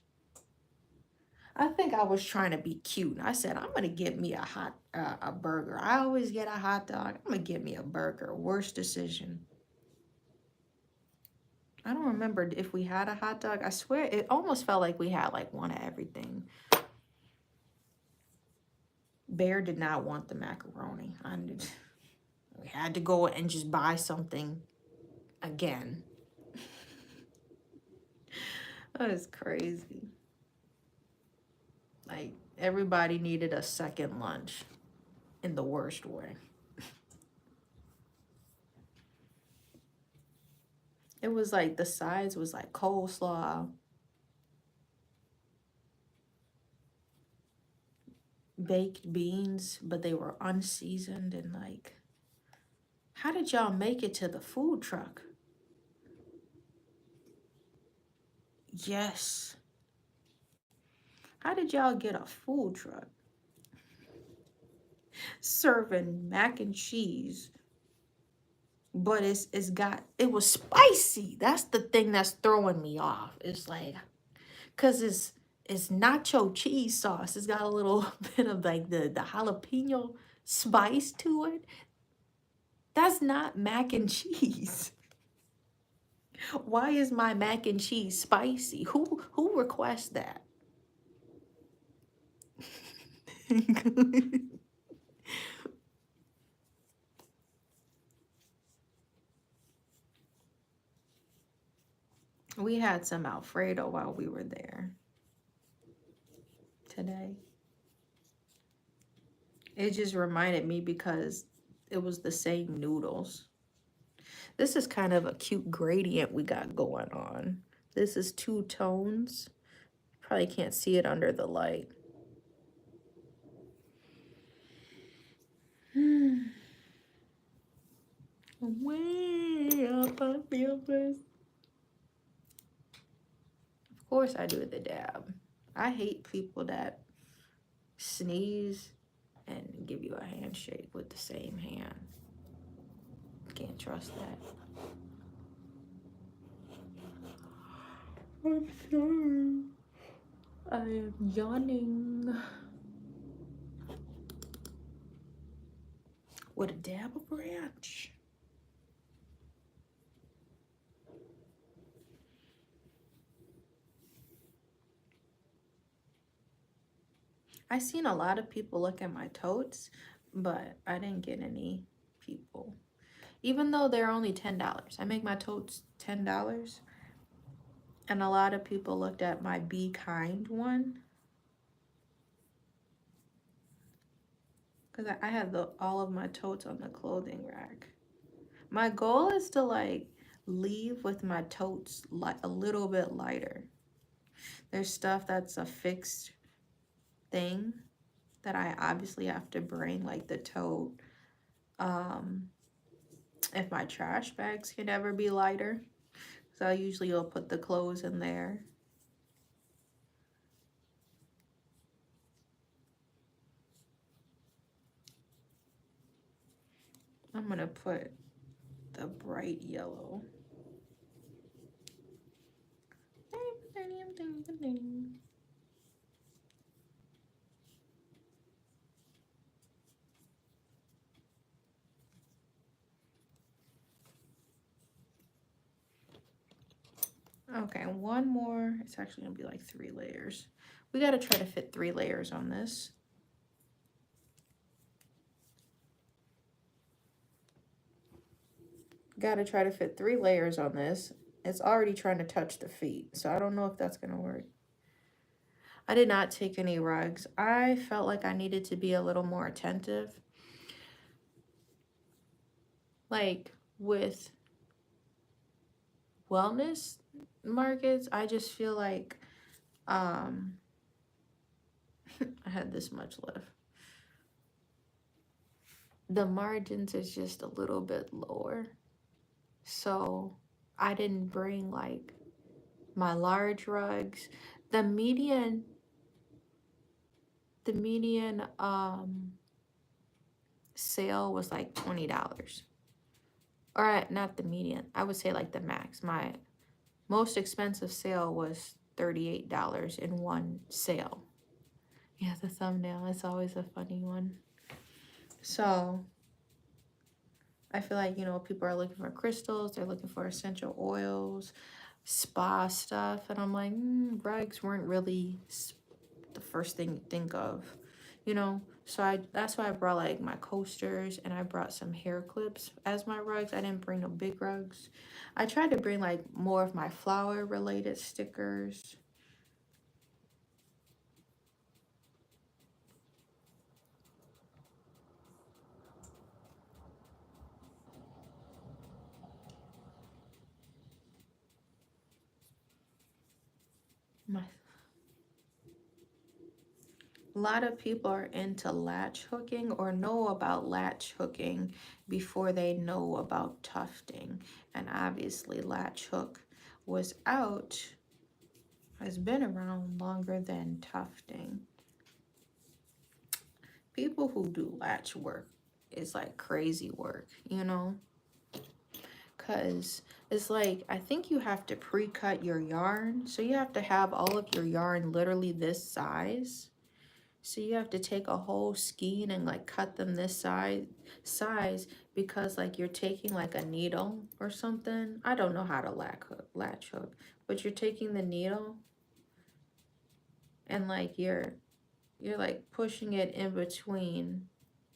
I think I was trying to be cute. I said, I'm gonna get me a burger. I always get a hot dog. I'm gonna get me a burger. Worst decision. I don't remember if we had a hot dog. I swear it almost felt like we had like one of everything. Bear did not want the macaroni. We had to go and just buy something again. That is crazy. Like everybody needed a second lunch in the worst way. It was like the sides was like coleslaw, baked beans, but they were unseasoned and like, how did y'all make it to the food truck? Yes. How did y'all get a food truck serving mac and cheese? But it was spicy. That's the thing that's throwing me off. It's like, cause it's nacho cheese sauce. It's got a little bit of like the jalapeno spice to it. That's not mac and cheese. Why is my mac and cheese spicy? Who requests that? We had some Alfredo while we were there today. It just reminded me because it was the same noodles. This is kind of a cute gradient we got going on. This is two tones. Probably can't see it under the light. Way up on campus. Of course I do the dab. I hate people that sneeze and give you a handshake with the same hand. Can't trust that. I'm sorry. I am yawning. With a dab of ranch. I seen a lot of people look at my totes, but I didn't get any people. Even though they're only $10. I make my totes $10. And a lot of people looked at my Be Kind one. Because I have all of my totes on the clothing rack. My goal is to like leave with my totes like a little bit lighter. There's stuff that's a fixed thing that I obviously have to bring, like the tote. If my trash bags can ever be lighter. So I usually will put the clothes in there. I'm gonna put the bright yellow. Okay, one more. It's actually gonna be like 3 layers. We gotta try to fit 3 layers on this. Gotta try to fit 3 layers on this. It's already trying to touch the feet, so I don't know if that's gonna work. I did not take any rugs. I felt like I needed to be a little more attentive. Like with wellness markets, I just feel like I had this much left. The margins is just a little bit lower. So I didn't bring like my large rugs. The median sale was like $20. Or not the median. I would say like the max. My most expensive sale was $38 in one sale. Yeah, the thumbnail is always a funny one. So I feel like, you know, people are looking for crystals, they're looking for essential oils, spa stuff, and I'm like, rugs weren't really the first thing you think of, you know. So that's why I brought like my coasters, and I brought some hair clips as my rugs. I didn't bring no big rugs. I tried to bring like more of my flower related stickers. My, a lot of people are into latch hooking or know about latch hooking before they know about tufting. And obviously latch hook was out, has been around longer than tufting. People who do latch work is like crazy work, you know? Because it's like, I think you have to pre-cut your yarn. So you have to have all of your yarn literally this size. So you have to take a whole skein and like cut them this size because like you're taking like a needle or something. I don't know how to latch hook, but you're taking the needle and like you're like pushing it in between.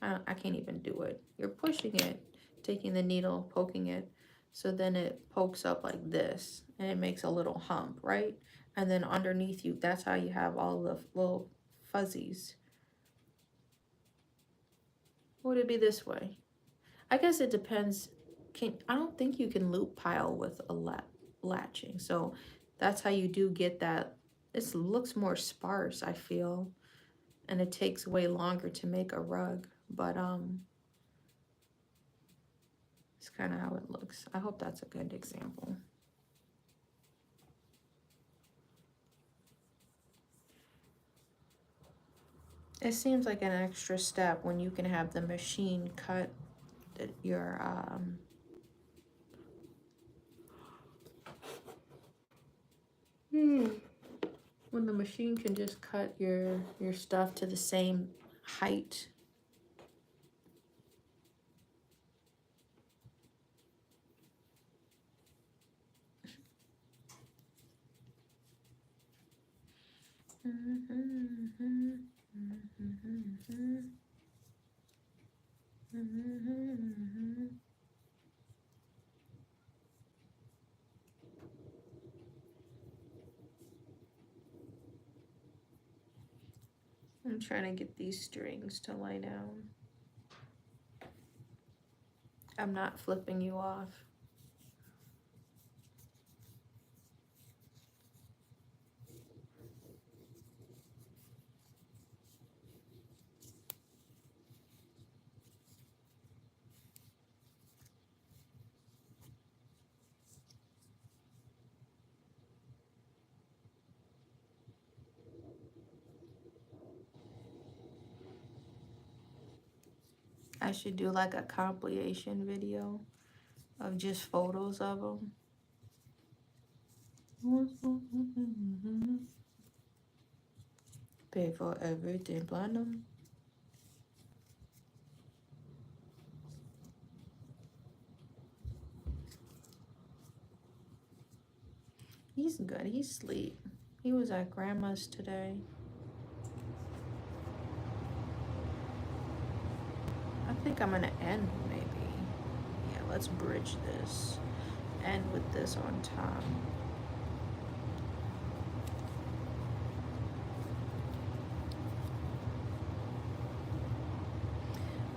I can't even do it. You're pushing it, taking the needle, poking it, so then it pokes up like this and it makes a little hump, right? And then underneath you, that's how you have all the little fuzzies. Would it be this way? I guess it depends. I don't think you can loop pile with a latching. So that's how you do get that. This looks more sparse, I feel. And it takes way longer to make a rug. But it's kind of how it looks. I hope that's a good example. It seems like an extra step when you can have the machine cut your when the machine can just cut your stuff to the same height. I'm trying to get these strings to lay down. I'm not flipping you off. I should do like a compilation video of just photos of them. Pay for everything, platinum. He's good. He's asleep. He was at grandma's today. I think I'm gonna end maybe. Yeah, let's bridge this. End with this on top.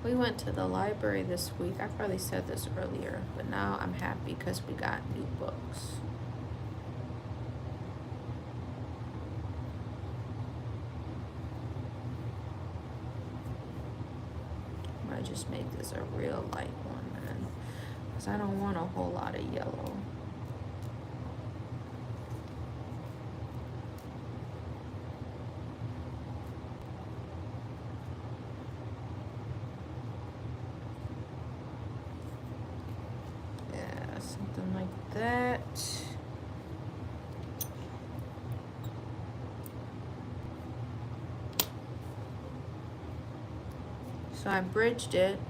We went to the library this week. I probably said this earlier, but now I'm happy because we got new books. I might just make this a real light one, man, because I don't want a whole lot of yellow. Something like that. So I bridged it.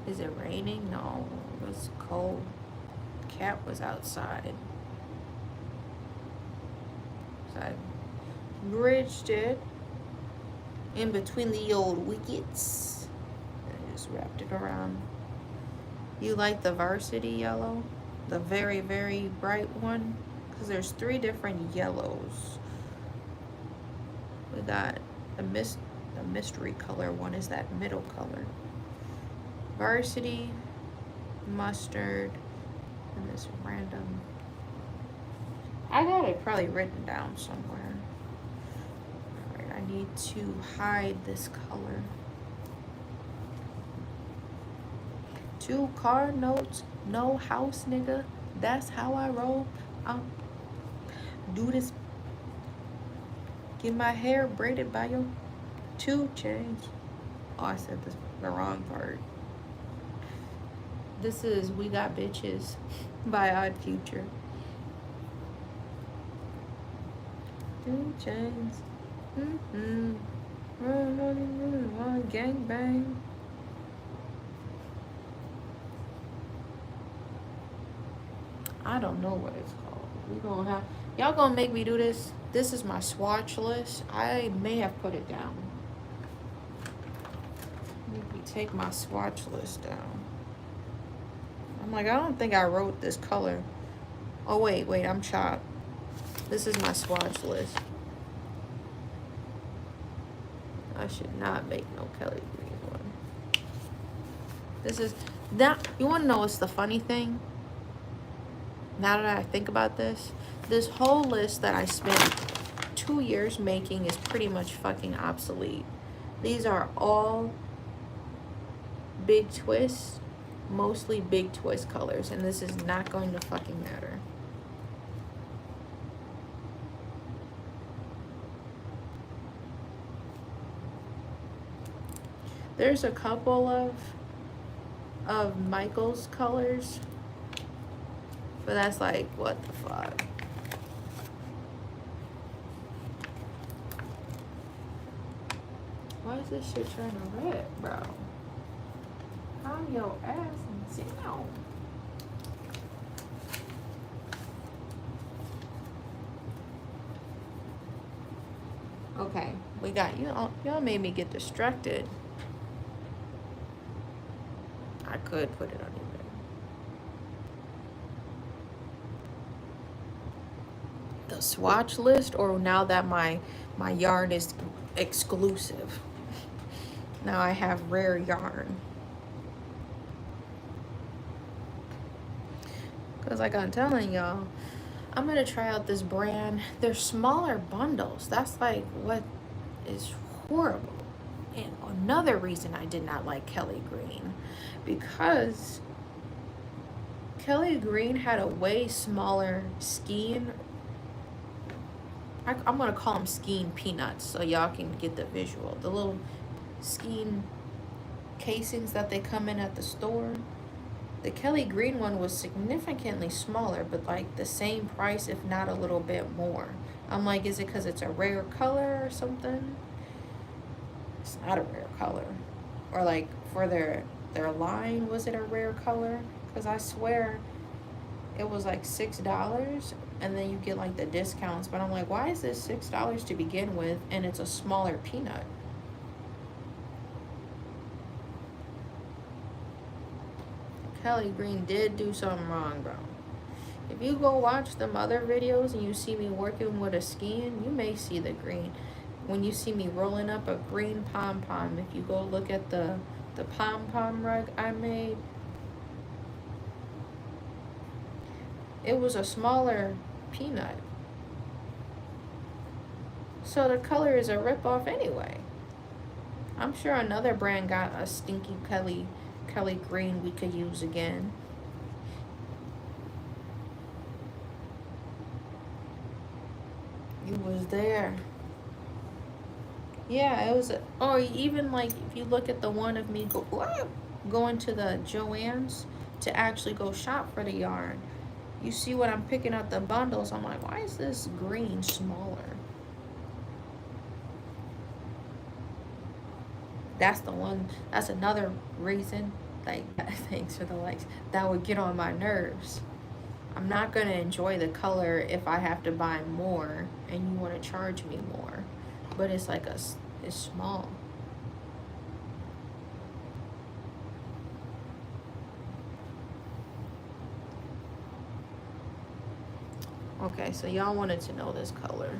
Is it raining? No, it was cold. Cat was outside. So I bridged it in between the old wickets and just wrapped it around. You like the varsity yellow? The very, very bright one? Because there's 3 different yellows. We got the mystery color one is that middle color. Varsity, mustard, and this random I got it probably written down somewhere. Alright, I need to hide this color. 2 car notes, no house, nigga. That's how I roll. I'll do this. Get my hair braided by your 2 chains. Oh, I said the wrong part. This is We Got Bitches by Odd Future. 2 chains. Gang bang. I don't know what it's called. We gonna have y'all gonna make me do this. This is my swatch list. I may have put it down. Let me take my swatch list down. I'm like, I don't think I wrote this color. Oh wait, I'm chopped. This is my swatch list. I should not make no Kelly Green one. This is that. You want to know what's the funny thing? Now that I think about this whole list that I spent 2 years making is pretty much fucking obsolete. These are all big twists, mostly big twist colors, and this is not going to fucking matter. There's a couple of Michael's colors, but that's like, what the fuck? Why is this shit turning red, bro? Calm your ass and sit down. Okay, we got you. Y'all made me get distracted. I could put it on eBay. The swatch list, or now that my yarn is exclusive. Now I have rare yarn. Because like I'm telling y'all, I'm going to try out this brand. They're smaller bundles. That's like what is horrible. And another reason I did not like Kelly Green, because Kelly Green had a way smaller skein. I'm going to call them skein peanuts so y'all can get the visual. The little skein casings that they come in at the store. The Kelly Green one was significantly smaller, but like the same price, if not a little bit more. I'm like, is it because it's a rare color or something? It's not a rare color. Or like for their line, was it a rare color? Because I swear it was like $6 and then you get like the discounts. But I'm like, why is this $6 to begin with and it's a smaller peanut? Kelly Green did do something wrong, bro. If you go watch them other videos and you see me working with a skein, you may see the green. When you see me rolling up a green pom-pom, if you go look at the pom-pom rug I made, it was a smaller peanut. So the color is a ripoff anyway. I'm sure another brand got a stinky Kelly Green we could use again. You was there. Yeah, it was or even like if you look at the one of me going to the Joann's to actually go shop for the yarn, you see what I'm picking up the bundles. I'm like, why is this green smaller? That's the one. That's another reason. Like, thanks for the likes. That would get on my nerves. I'm not gonna enjoy the color if I have to buy more and you want to charge me more. But it's like it's small. Okay, so y'all wanted to know this color.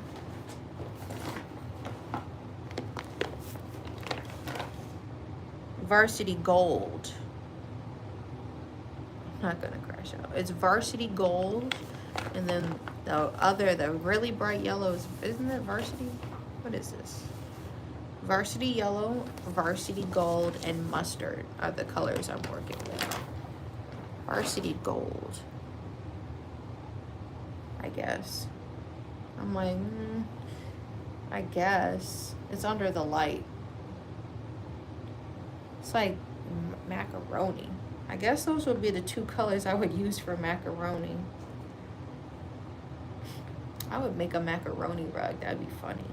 Varsity Gold. I'm not gonna crash out. It's Varsity Gold, and then The really bright yellows, isn't it Varsity? What is this? Varsity Yellow, Varsity Gold, and Mustard are the colors I'm working with. Varsity Gold, I guess. I'm like, I guess. It's under the light. It's like macaroni. I guess those would be the two colors I would use for macaroni. I would make a macaroni rug. That'd be funny.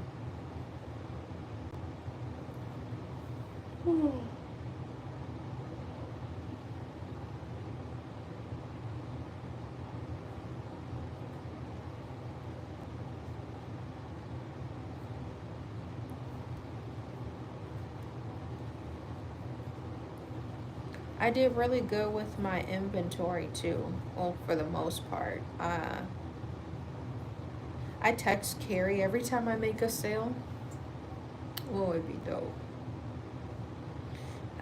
I did really good with my inventory too. Well, for the most part. I text Carrie every time I make a sale. What would be dope?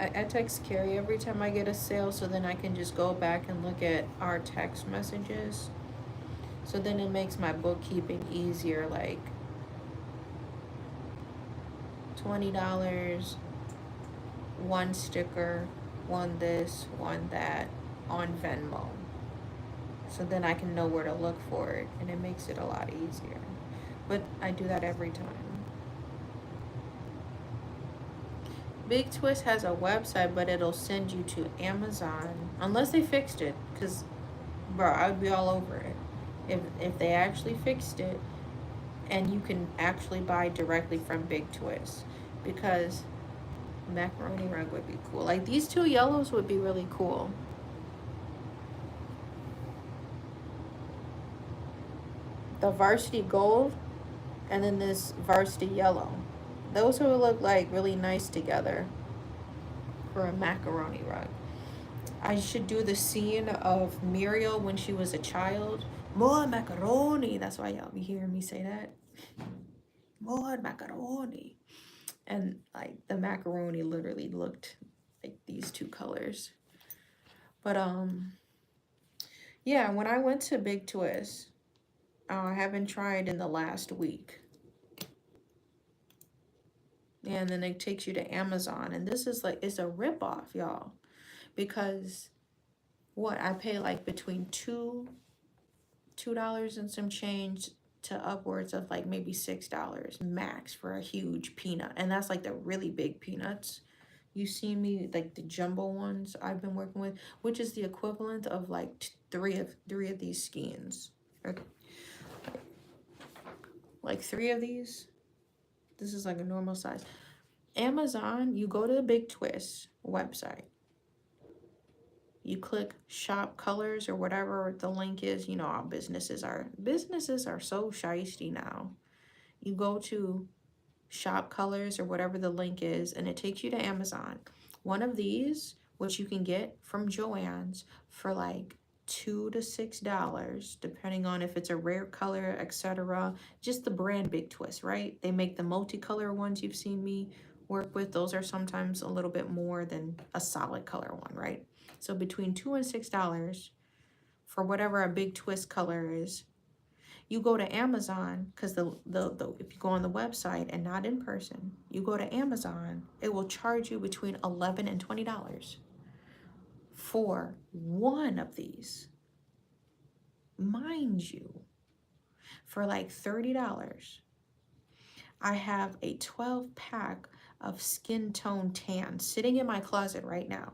I text Carrie every time I get a sale, so then I can just go back and look at our text messages. So then it makes my bookkeeping easier, like $20, one sticker, one this, one that on Venmo. So then I can know where to look for it, and it makes it a lot easier. But I do that every time. Big Twist has a website, but it'll send you to Amazon unless they fixed it. Cause, bro, I would be all over it if they actually fixed it, and you can actually buy directly from Big Twist, because macaroni rug would be cool. Like these two yellows would be really cool. The Varsity Gold, and then this Varsity Yellow. Those would look like really nice together for a macaroni rug. I should do the scene of Muriel when she was a child. More macaroni. That's why y'all be hearing me say that. More macaroni. And like the macaroni literally looked like these two colors. But yeah, when I went to Big Twist, I haven't tried in the last week. And then it takes you to Amazon, and this is like, it's a ripoff, y'all, because what I pay like between $2 and some change to upwards of like maybe $6 max for a huge peanut, and that's like the really big peanuts. You see me like the jumbo ones I've been working with, which is the equivalent of like three of these skeins, like three of these. This is like a normal size. Amazon, you go to the Big Twist website. You click shop colors or whatever the link is. You know how businesses are so shiesty now. You go to shop colors or whatever the link is, and it takes you to Amazon. One of these, which you can get from Joann's for like $2 to $6, depending on if it's a rare color, etc. Just the brand Big Twist, right? They make the multicolor ones you've seen me work with. Those are sometimes a little bit more than a solid color one, right? So between $2 and $6 for whatever a Big Twist color is. You go to Amazon, because the if you go on the website and not in person, you go to Amazon, it will charge you between $11 and $20 for one of these. Mind you, for like $30, I have a 12-pack of skin tone tan sitting in my closet right now.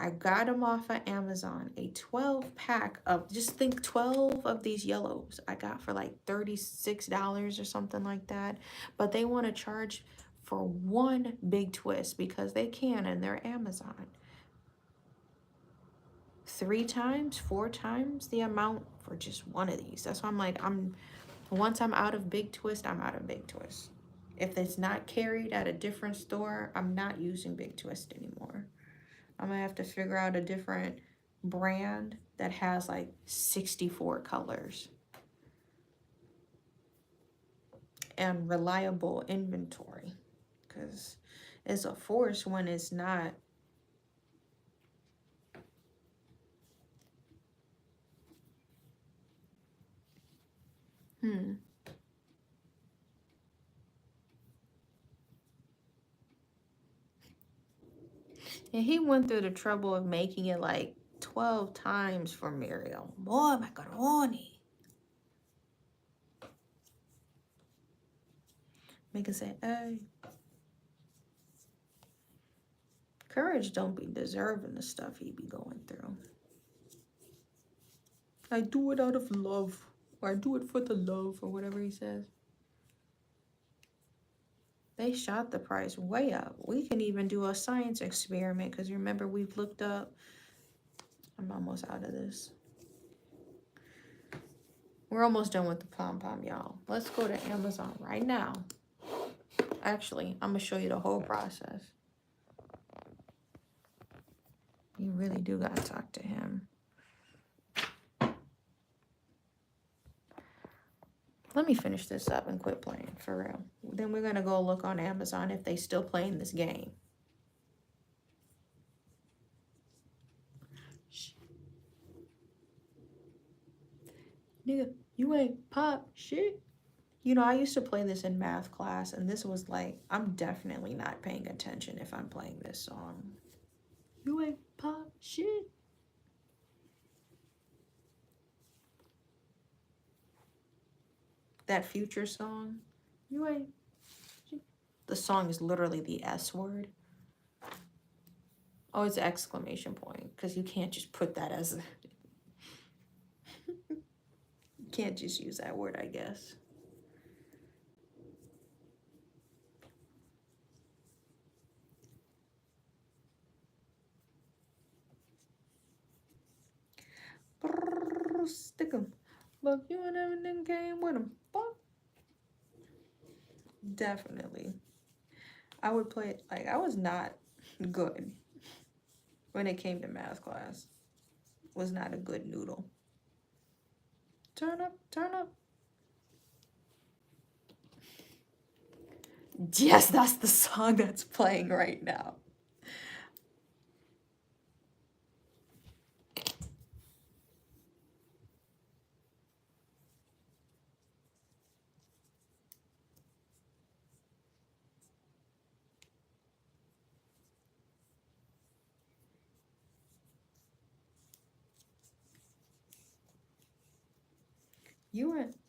I got them off of Amazon, a 12-pack of, just think 12 of these yellows I got for like $36 or something like that. But they want to charge for one Big Twist because they can, and they're Amazon. 3 times, 4 times the amount for just one of these. That's why I'm like, once I'm out of Big Twist, I'm out of Big Twist. If it's not carried at a different store, I'm not using Big Twist anymore. I'm gonna have to figure out a different brand that has like 64 colors and reliable inventory, because it's a force when it's not. Hmm. And he went through the trouble of making it like 12 times for Muriel. Boy, macaroni. Make it say, hey. Courage don't be deserving the stuff he be going through. I do it out of love. Or I do it for the love, or whatever he says. They shot the price way up. We can even do a science experiment, because remember we've looked up. I'm almost out of this. We're almost done with the pom-pom, y'all. Let's go to Amazon right now. Actually, I'm going to show you the whole process. You really do got to talk to him. Let me finish this up and quit playing, for real. Then we're going to go look on Amazon if they still playing this game. Shh. Nigga, you ain't pop shit. You know, I used to play this in math class, and this was like, I'm definitely not paying attention if I'm playing this song. You ain't pop shit. That Future song. You ain't shit. The song is literally the S word. Oh, it's an exclamation point, because you can't just put that as a... You can't just use that word, I guess. Stick 'em. Look, you and everything came with 'em. Definitely. I would play it, like, I was not good when it came to math class. Was not a good noodle. Turn up, turn up. Yes, that's the song that's playing right now.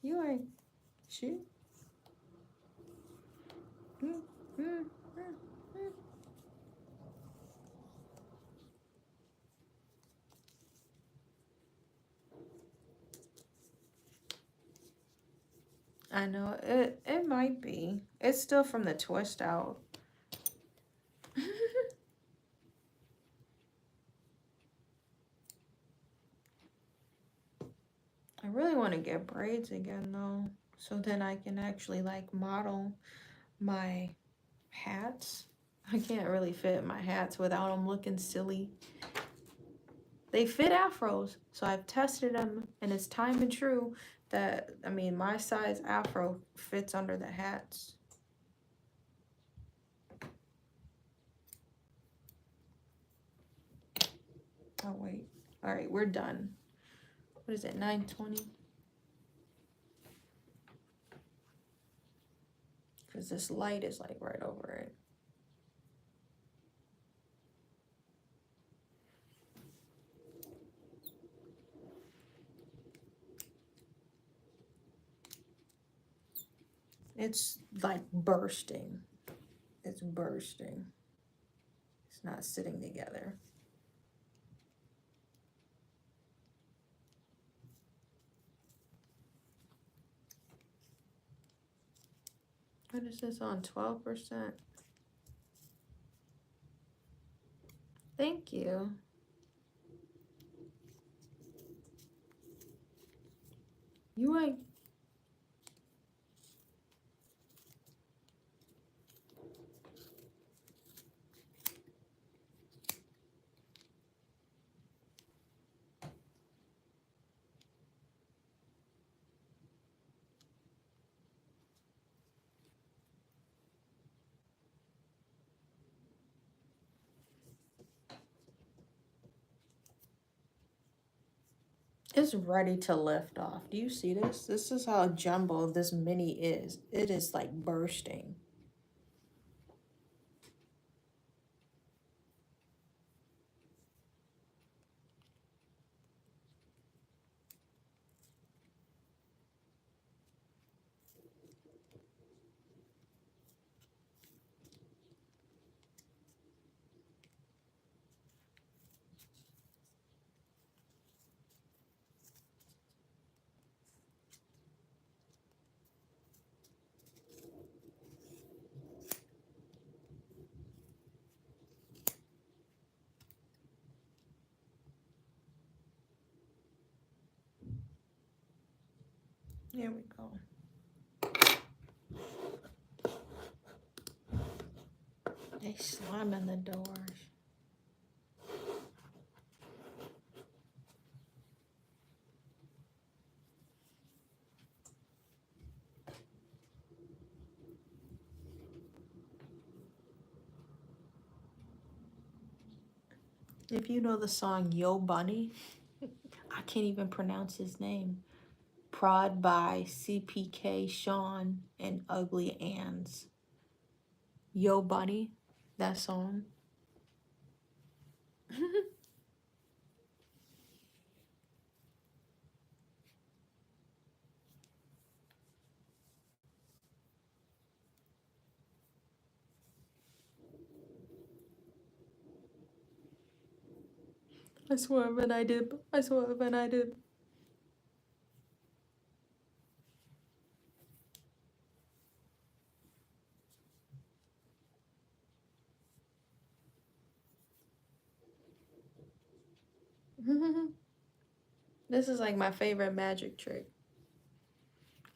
You ain't shit. Mm, mm, mm, mm. I know it might be. It's still from the twist out. I really want to get braids again though, so then I can actually like model my hats. I can't really fit my hats without them looking silly. They fit afros, so I've tested them, and it's time and true that, I mean, my size afro fits under the hats. Oh, wait. All right, we're done. What is it, 9:20? Because this light is like right over it. It's like bursting. It's bursting. It's not sitting together. What is this on 12%? Thank you. You ain't. It's ready to lift off. Do you see this? This is how jumbo this mini is. It is like bursting. Here we go. They slamming the doors. If you know the song Yo Bunny, I can't even pronounce his name. Prod by CPK, Sean, and Ugly Anns. Yo Bunny, that song. I swear when I did. I swear when I did. This is like my favorite magic trick.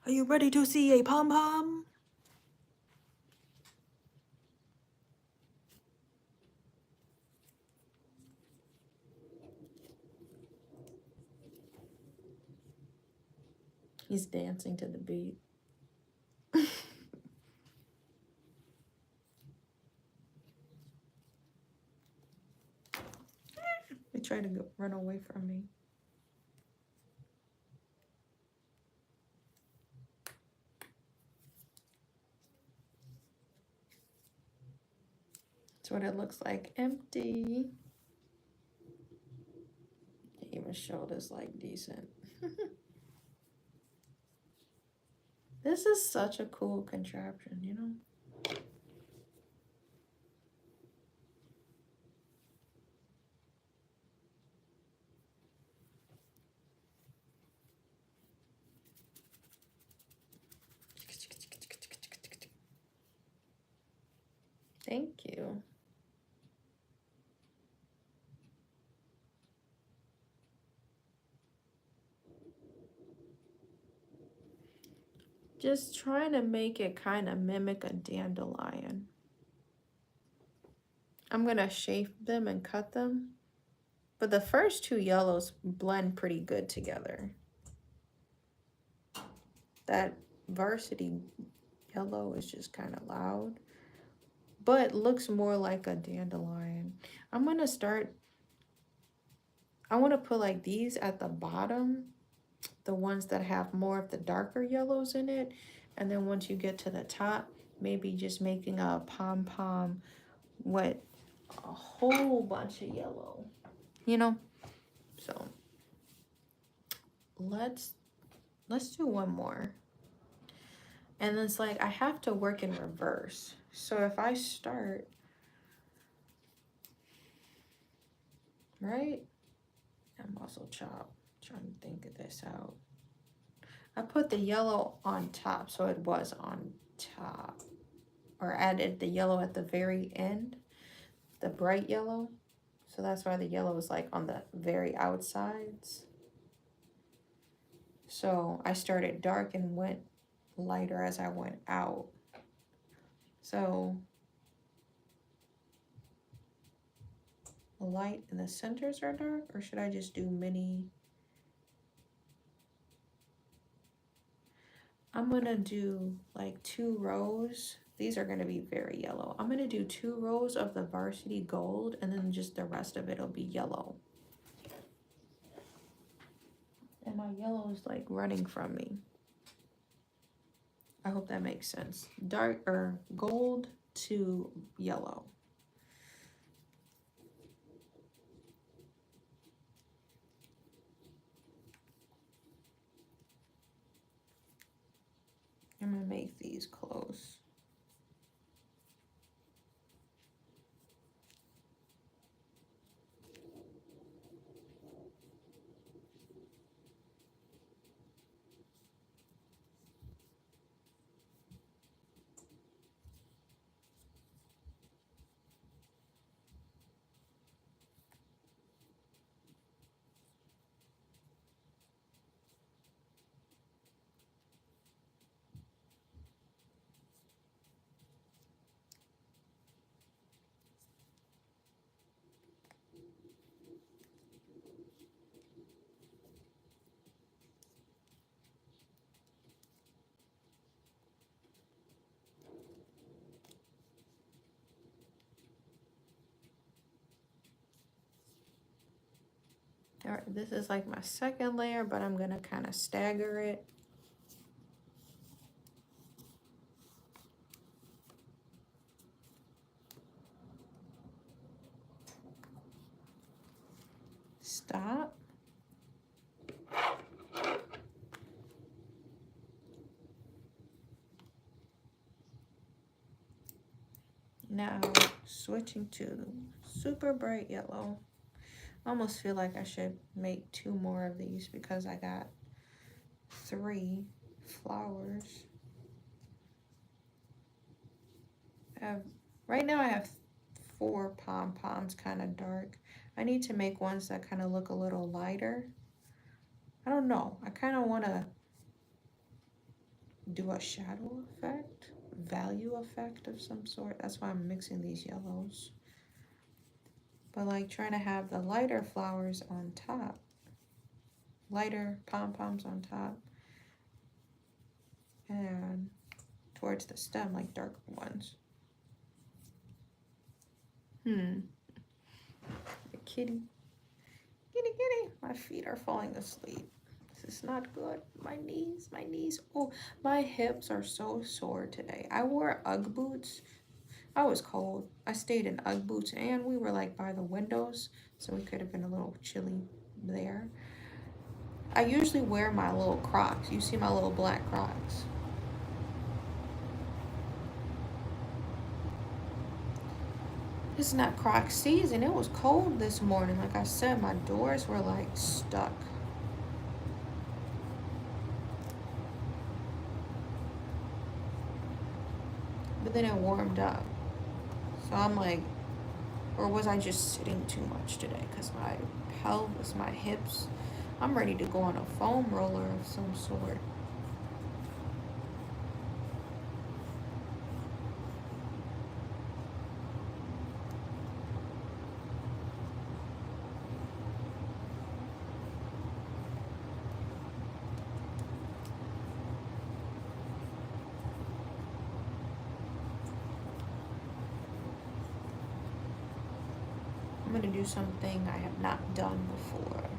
Are you ready to see a pom-pom? He's dancing to the beat. They try to run away from me. That's what it looks like. Empty. Can't even show this like decent. This is such a cool contraption, you know? Thank you. Just trying to make it kind of mimic a dandelion. I'm going to shape them and cut them. But the first two yellows blend pretty good together. That varsity yellow is just kind of loud. But looks more like a dandelion. I'm going to start... I want to put like these at the bottom. The ones that have more of the darker yellows in it. And then once you get to the top, maybe just making a pom-pom with a whole bunch of yellow, you know? So let's do one more. And it's like I have to work in reverse. So if I start, right? I'm also trying to think of this out. I put the yellow on top, so it was on top. Or added the yellow at the very end, the bright yellow. So that's why the yellow is like on the very outsides. So I started dark and went lighter as I went out. So light in the centers are dark, or should I just do mini? I'm gonna do like 2 rows. These are gonna be very yellow. I'm gonna do 2 rows of the varsity gold, and then just the rest of it will be yellow. And my yellow is like running from me. I hope that makes sense. Dark or gold to yellow. I'm gonna make these close. All right, this is like my second layer, but I'm gonna kind of stagger it. Stop. Now switching to super bright yellow. I almost feel like I should make 2 more of these because I got 3 flowers. Right now I have 4 pom-poms, kind of dark. I need to make ones that kind of look a little lighter. I don't know. I kind of want to do a shadow effect, value effect of some sort. That's why I'm mixing these yellows. But like trying to have the lighter flowers on top, lighter pom-poms on top, and towards the stem like darker ones. The kitty, kitty, kitty. My feet are falling asleep. This is not good. My knees. Oh, my hips are so sore today. I wore Ugg boots. I was cold. I stayed in Ugg boots and we were like by the windows, so we could have been a little chilly there. I usually wear my little Crocs. You see my little black Crocs. It's not Croc season. It was cold this morning. Like I said, my doors were like stuck. But then it warmed up. So I'm like, or was I just sitting too much today? Because my pelvis, my hips, I'm ready to go on a foam roller of some sort. I'm going to do something I have not done before.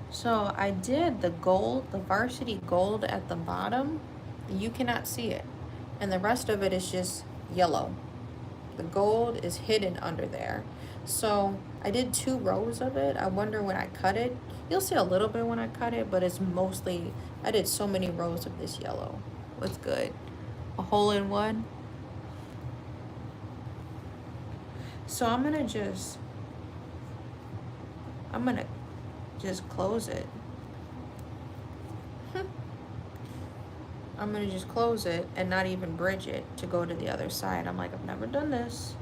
So I did the gold, the varsity gold at the bottom. You cannot see it. And the rest of it is just yellow. The gold is hidden under there. So I did 2 rows of it. I wonder when I cut it. You'll see a little bit when I cut it, but it's mostly, I did so many rows of this yellow. What's good? A hole in one. So I'm gonna just close it. I'm gonna just close it and not even bridge it to go to the other side. I'm like, I've never done this.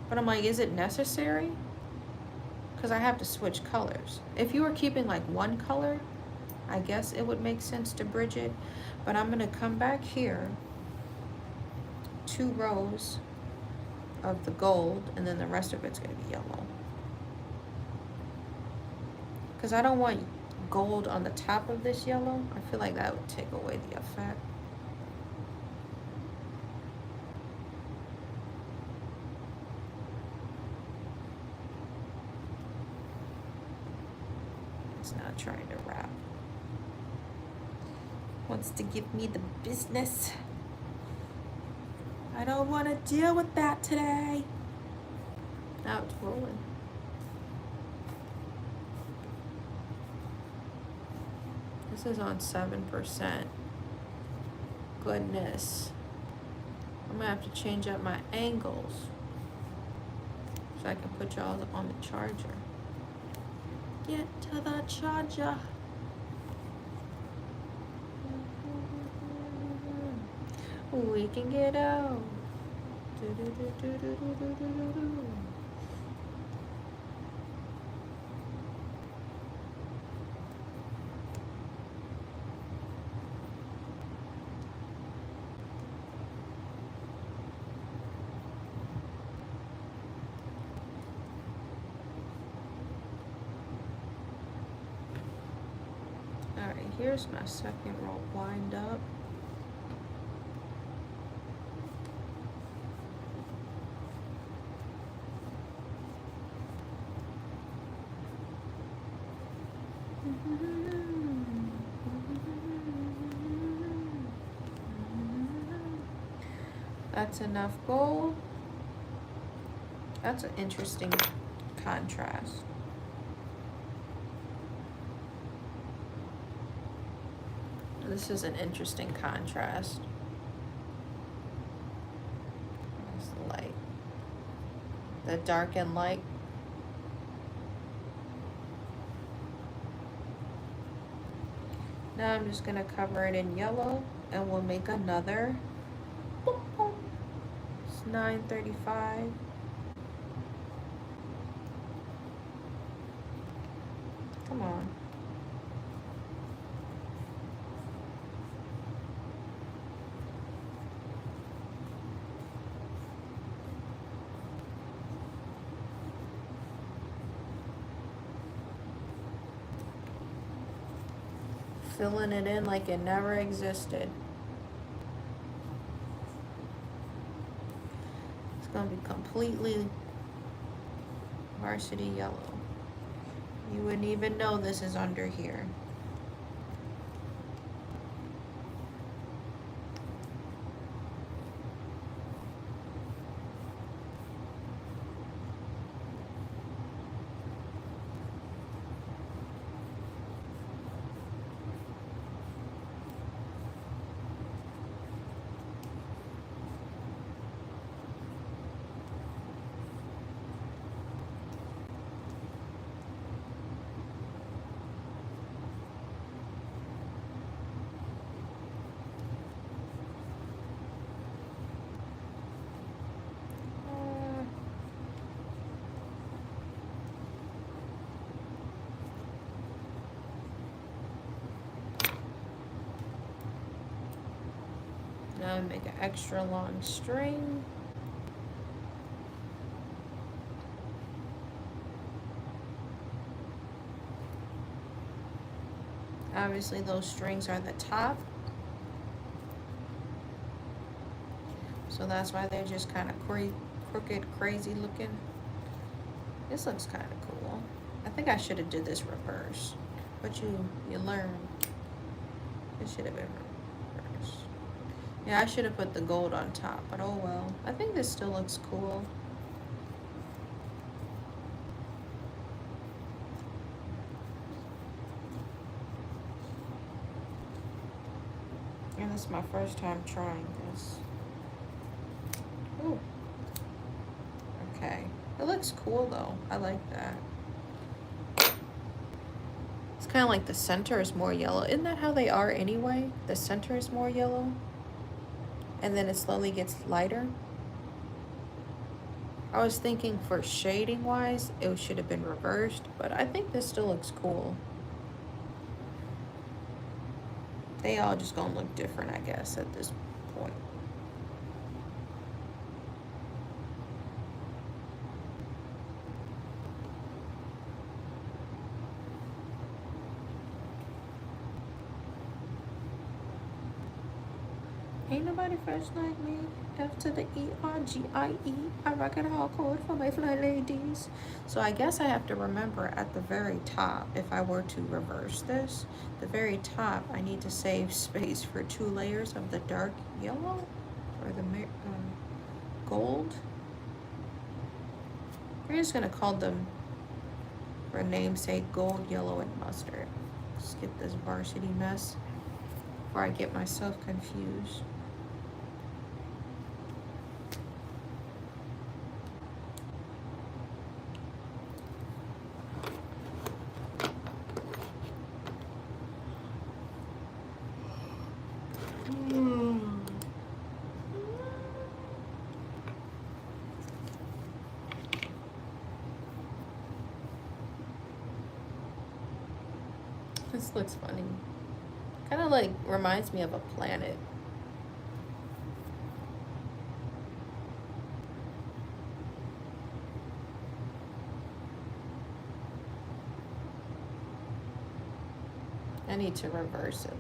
But I'm like, is it necessary? Because I have to switch colors. If you were keeping like one color, I guess it would make sense to bridge it. But I'm gonna come back here, 2 rows, of the gold, and then the rest of it's going to be yellow. Because I don't want gold on the top of this yellow. I feel like that would take away the effect. It's not trying to wrap. Wants to give me the business. I don't want to deal with that today. Now it's rolling. This is on 7%. Goodness. I'm gonna have to change up my angles so I can put y'all on the charger. Get to the charger. We can get out. Alright, here's my second row wind up. That's enough gold. That's an interesting contrast. This is an interesting contrast. It's the light. The dark and light. Now I'm just gonna cover it in yellow and we'll make another. It's 9:35. Come on. Filling it in like it never existed. It's gonna be completely varsity yellow. You wouldn't even know this is under here. Now I make an extra long string. Obviously those strings are the top. So that's why they're just kind of crooked, crazy looking. This looks kind of cool. I think I should have did this reverse. But you learn. It should have been reverse. Yeah, I should have put the gold on top, but oh well. I think this still looks cool. And this is my first time trying this. Ooh. Okay. It looks cool though. I like that. It's kind of like the center is more yellow. Isn't that how they are anyway? The center is more yellow. And then it slowly gets lighter. I was thinking for shading wise, it should have been reversed. But I think this still looks cool. They all just gonna look different, I guess, at this point. Ain't nobody fresh like me. F to the E-R-G-I-E. I rock it hardcore for my fly ladies. So I guess I have to remember at the very top, if I were to reverse this, the very top, I need to save space for 2 layers of the dark yellow or the gold. We're just gonna call them for namesake gold, yellow, and mustard. Skip this varsity mess before I get myself confused. This looks funny. Kind of like reminds me of a planet. I need to reverse it.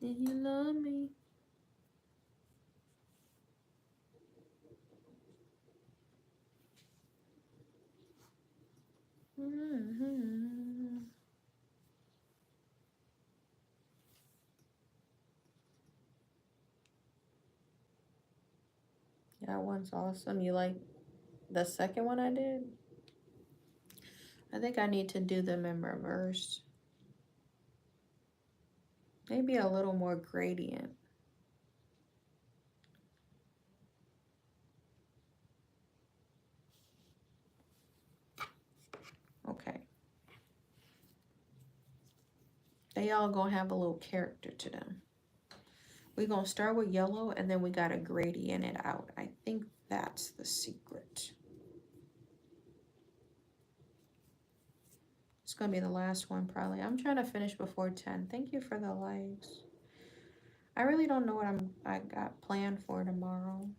Did you love me? Mm-hmm. That one's awesome. You like the second one I did? I think I need to do them in reverse. Maybe a little more gradient. Okay. They all gonna have a little character to them. We're gonna start with yellow and then we gotta gradient it out. I think that's the secret. It's gonna be the last one probably. I'm trying to finish before 10. Thank you for the likes. I really don't know what I got planned for tomorrow.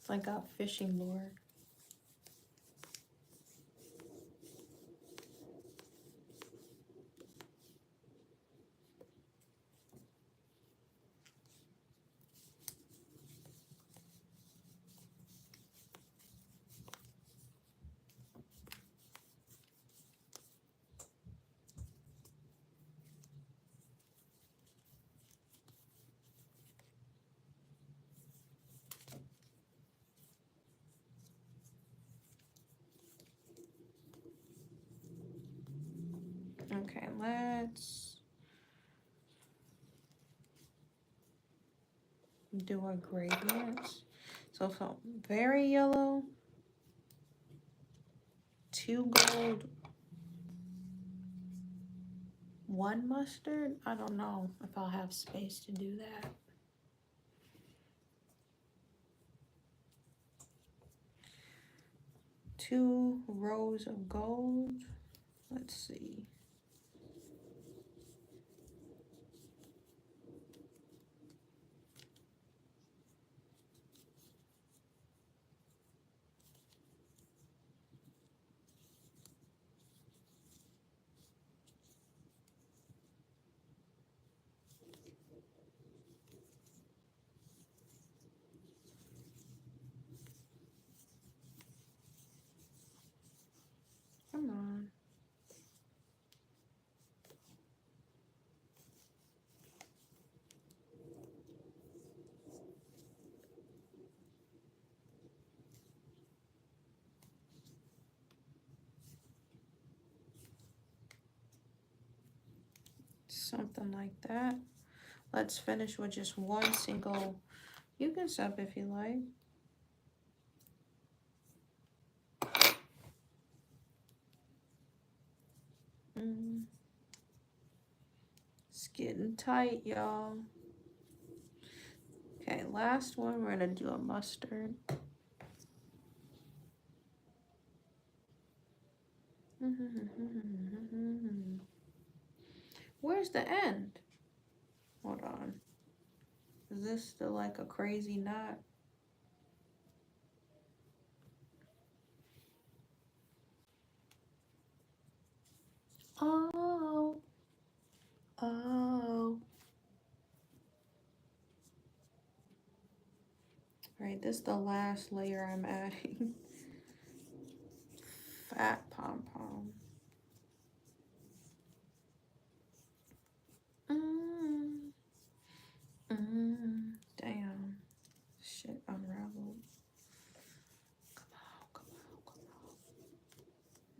It's like a fishing lure. Okay, let's do a gradient. So from very yellow, 2 gold, 1 mustard. I don't know if I'll have space to do that. Two rows of gold. Let's see. Come on. something like that. Let's finish with just one single. You can sub if you like. It's getting tight, y'all. Okay, last one, we're gonna do a mustard. Where's the end? Hold on. Is this still like a crazy knot? Oh. Oh. All right, this is the last layer I'm adding. Fat pom-pom. Damn. Shit unraveled. Come on, come on, come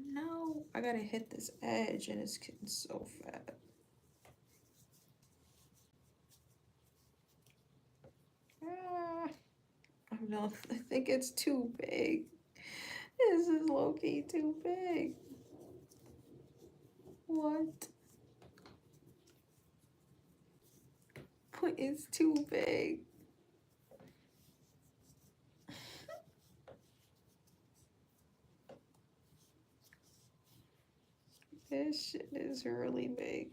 on. No, I gotta hit this edge and it's getting so fat. Ah, I think it's too big. This is low-key too big. What? But it's too big. This shit is really big.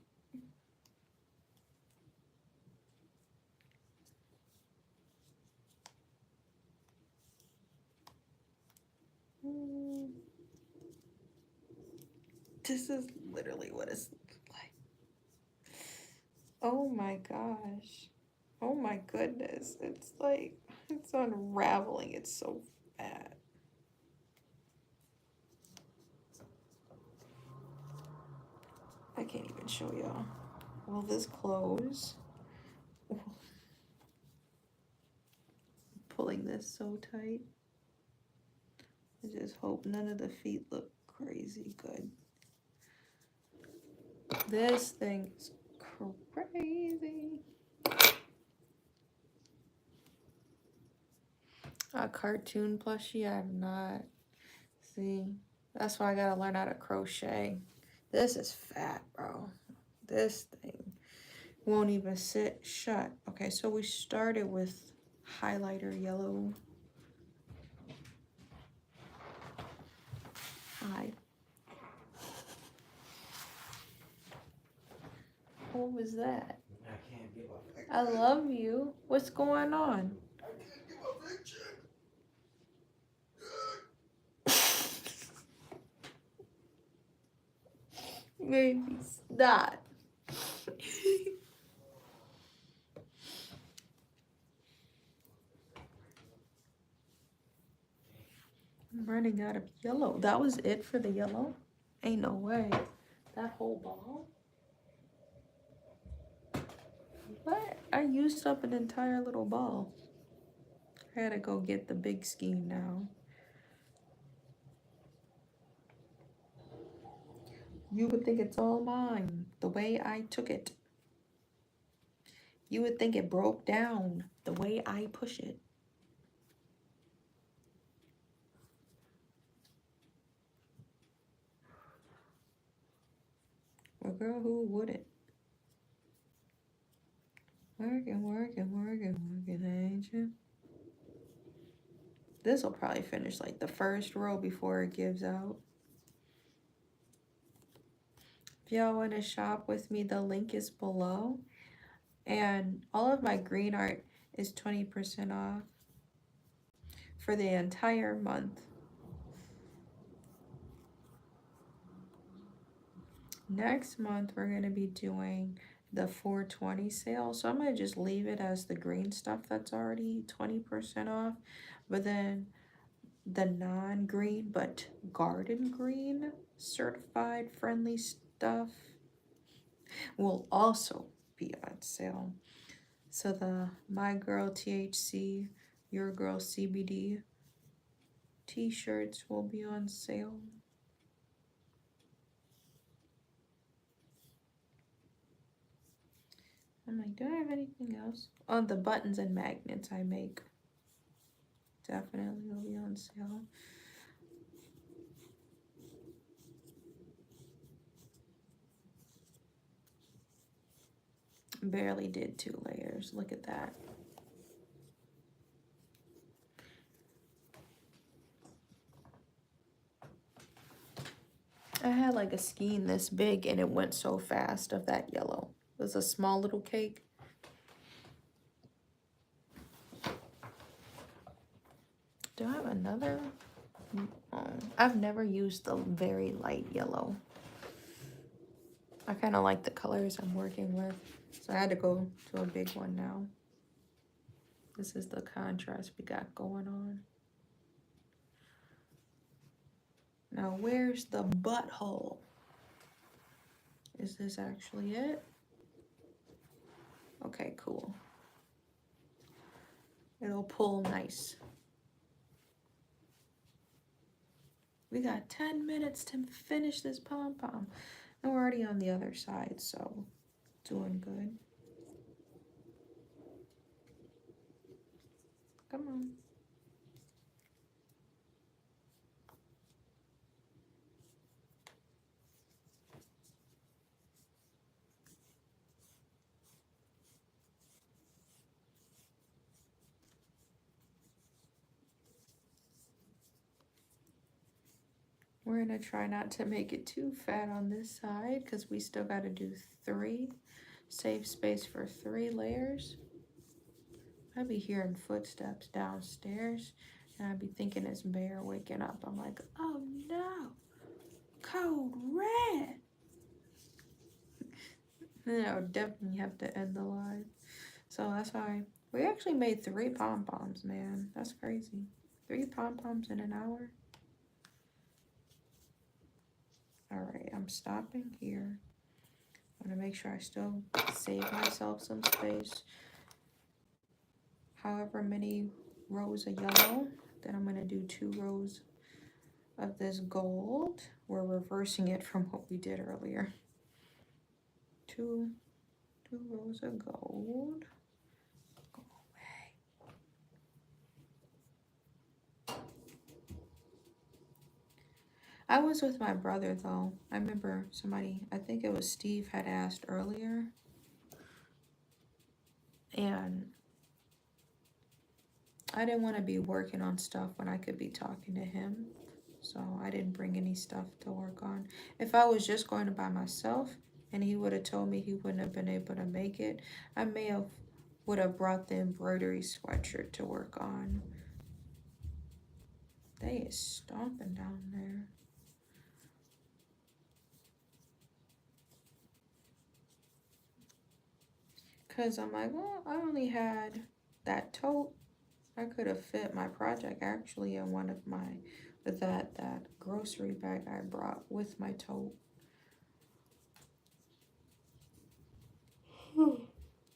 This is literally what it's like. Oh my gosh. Oh my goodness. It's like, it's unraveling. It's so bad. I can't even show y'all. Will this close? Pulling this so tight. I just hope none of the feet look crazy good. This thing is crazy. A cartoon plushie, I have not. See, that's why I gotta learn how to crochet. This is fat, bro. This thing won't even sit shut. Okay, so we started with highlighter yellow. Hi. What was that? I can't give up. I love you. What's going on? I can't give up that Maybe stop. I'm running out of yellow. That was it for the yellow? Ain't no way. That whole ball? What? I used up an entire little ball. I gotta go get the big scheme now. You would think it's all mine, the way I took it. You would think it broke down the way I push it. Well, girl, who wouldn't? Working, working, working, working, ain't you? This will probably finish like the first row before it gives out. If y'all want to shop with me, the link is below. And all of my green art is 20% off for the entire month. Next month, we're going to be doing the 420 sale. So I'm going to just leave it as the green stuff that's already 20% off. But then the non-green but garden green certified friendly stuff will also be on sale. So the My Girl THC, Your Girl CBD t-shirts will be on sale. I'm like, do I have anything else? Oh, the buttons and magnets I make. Definitely will be on sale. Barely did 2 layers. Look at that. I had like a skein this big and it went so fast of that yellow. It was a small little cake. Do I have another? Oh, I've never used the very light yellow. I kind of like the colors I'm working with. So I had to go to a big one now. This is the contrast we got going on. Now where's the butthole? Is this actually it? Okay, cool. It'll pull nice. We got 10 minutes to finish this pom-pom. And we're already on the other side, so doing good. Come on. We're gonna try not to make it too fat on this side because we still gotta do 3. Save space for 3 layers. I'd be hearing footsteps downstairs and I'd be thinking it's Bear waking up. I'm like, oh no, code red. Then I would definitely have to end the live. So that's why we actually made 3 pom-poms, man. That's crazy. 3 pom-poms in an hour. All right, I'm stopping here. I'm gonna make sure I still save myself some space. However many rows of yellow, then I'm gonna do 2 rows of this gold. We're reversing it from what we did earlier. Two rows of gold. Go away. I was with my brother though. I remember somebody, I think it was Steve, had asked earlier. And I didn't want to be working on stuff when I could be talking to him. So I didn't bring any stuff to work on. If I was just going by myself and he would have told me he wouldn't have been able to make it, I would have brought the embroidery sweatshirt to work on. They is stomping down there. Cause I'm like, well, I only had that tote. I could have fit my project actually in one of my, with that grocery bag I brought with my tote.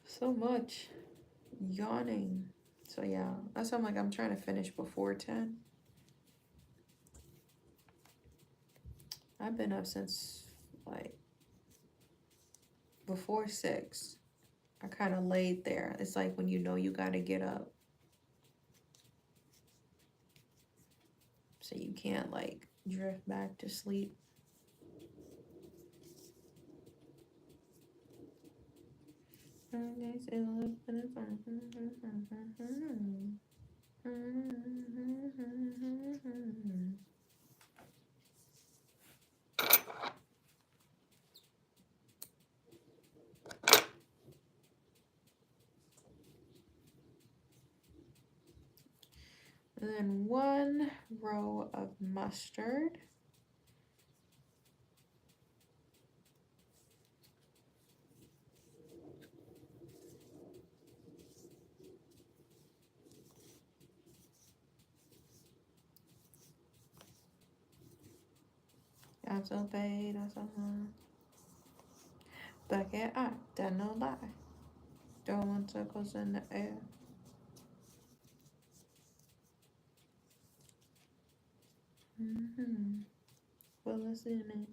So much yawning. So yeah, that's why I'm like, I'm trying to finish before 10. I've been up since like before 6. I kind of laid there. It's like when you know you got to get up. So you can't like drift back to sleep. And then 1 row of mustard. I'm so paid, I'm so high. Back at I tell no lie. Throwing circles in the air. Well, it's in it.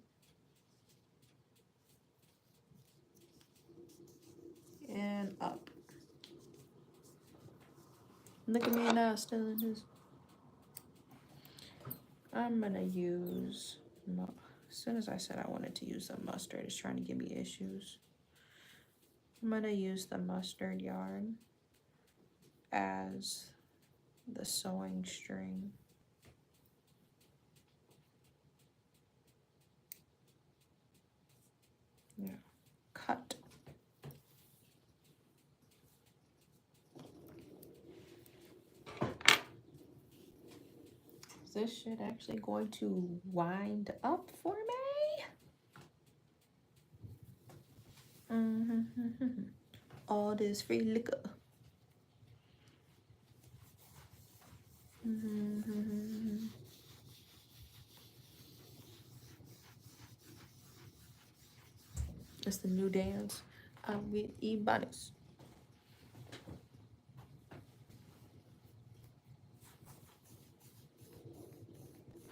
Look at me now, still in this. I'm gonna use, as soon as I said I wanted to use the mustard, it's trying to give me issues. I'm gonna use the mustard yarn as the sewing string. Yeah, cut. Is this shit actually going to wind up for me? All this free liquor. It's the new dance with E-Bunnies.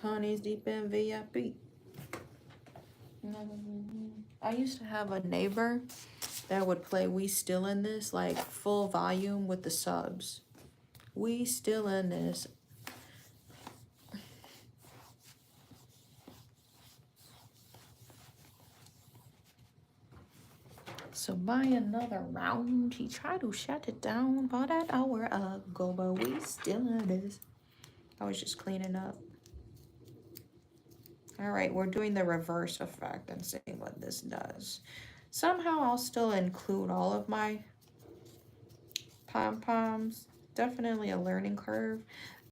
Honey's deep in VIP. I used to have a neighbor that would play We Still in This, like full volume with the subs. We Still in This. So by another round, he tried to shut it down about an hour ago, but we still in this. I was just cleaning up. All right, we're doing the reverse effect and seeing what this does. Somehow I'll still include all of my pom-poms. Definitely a learning curve.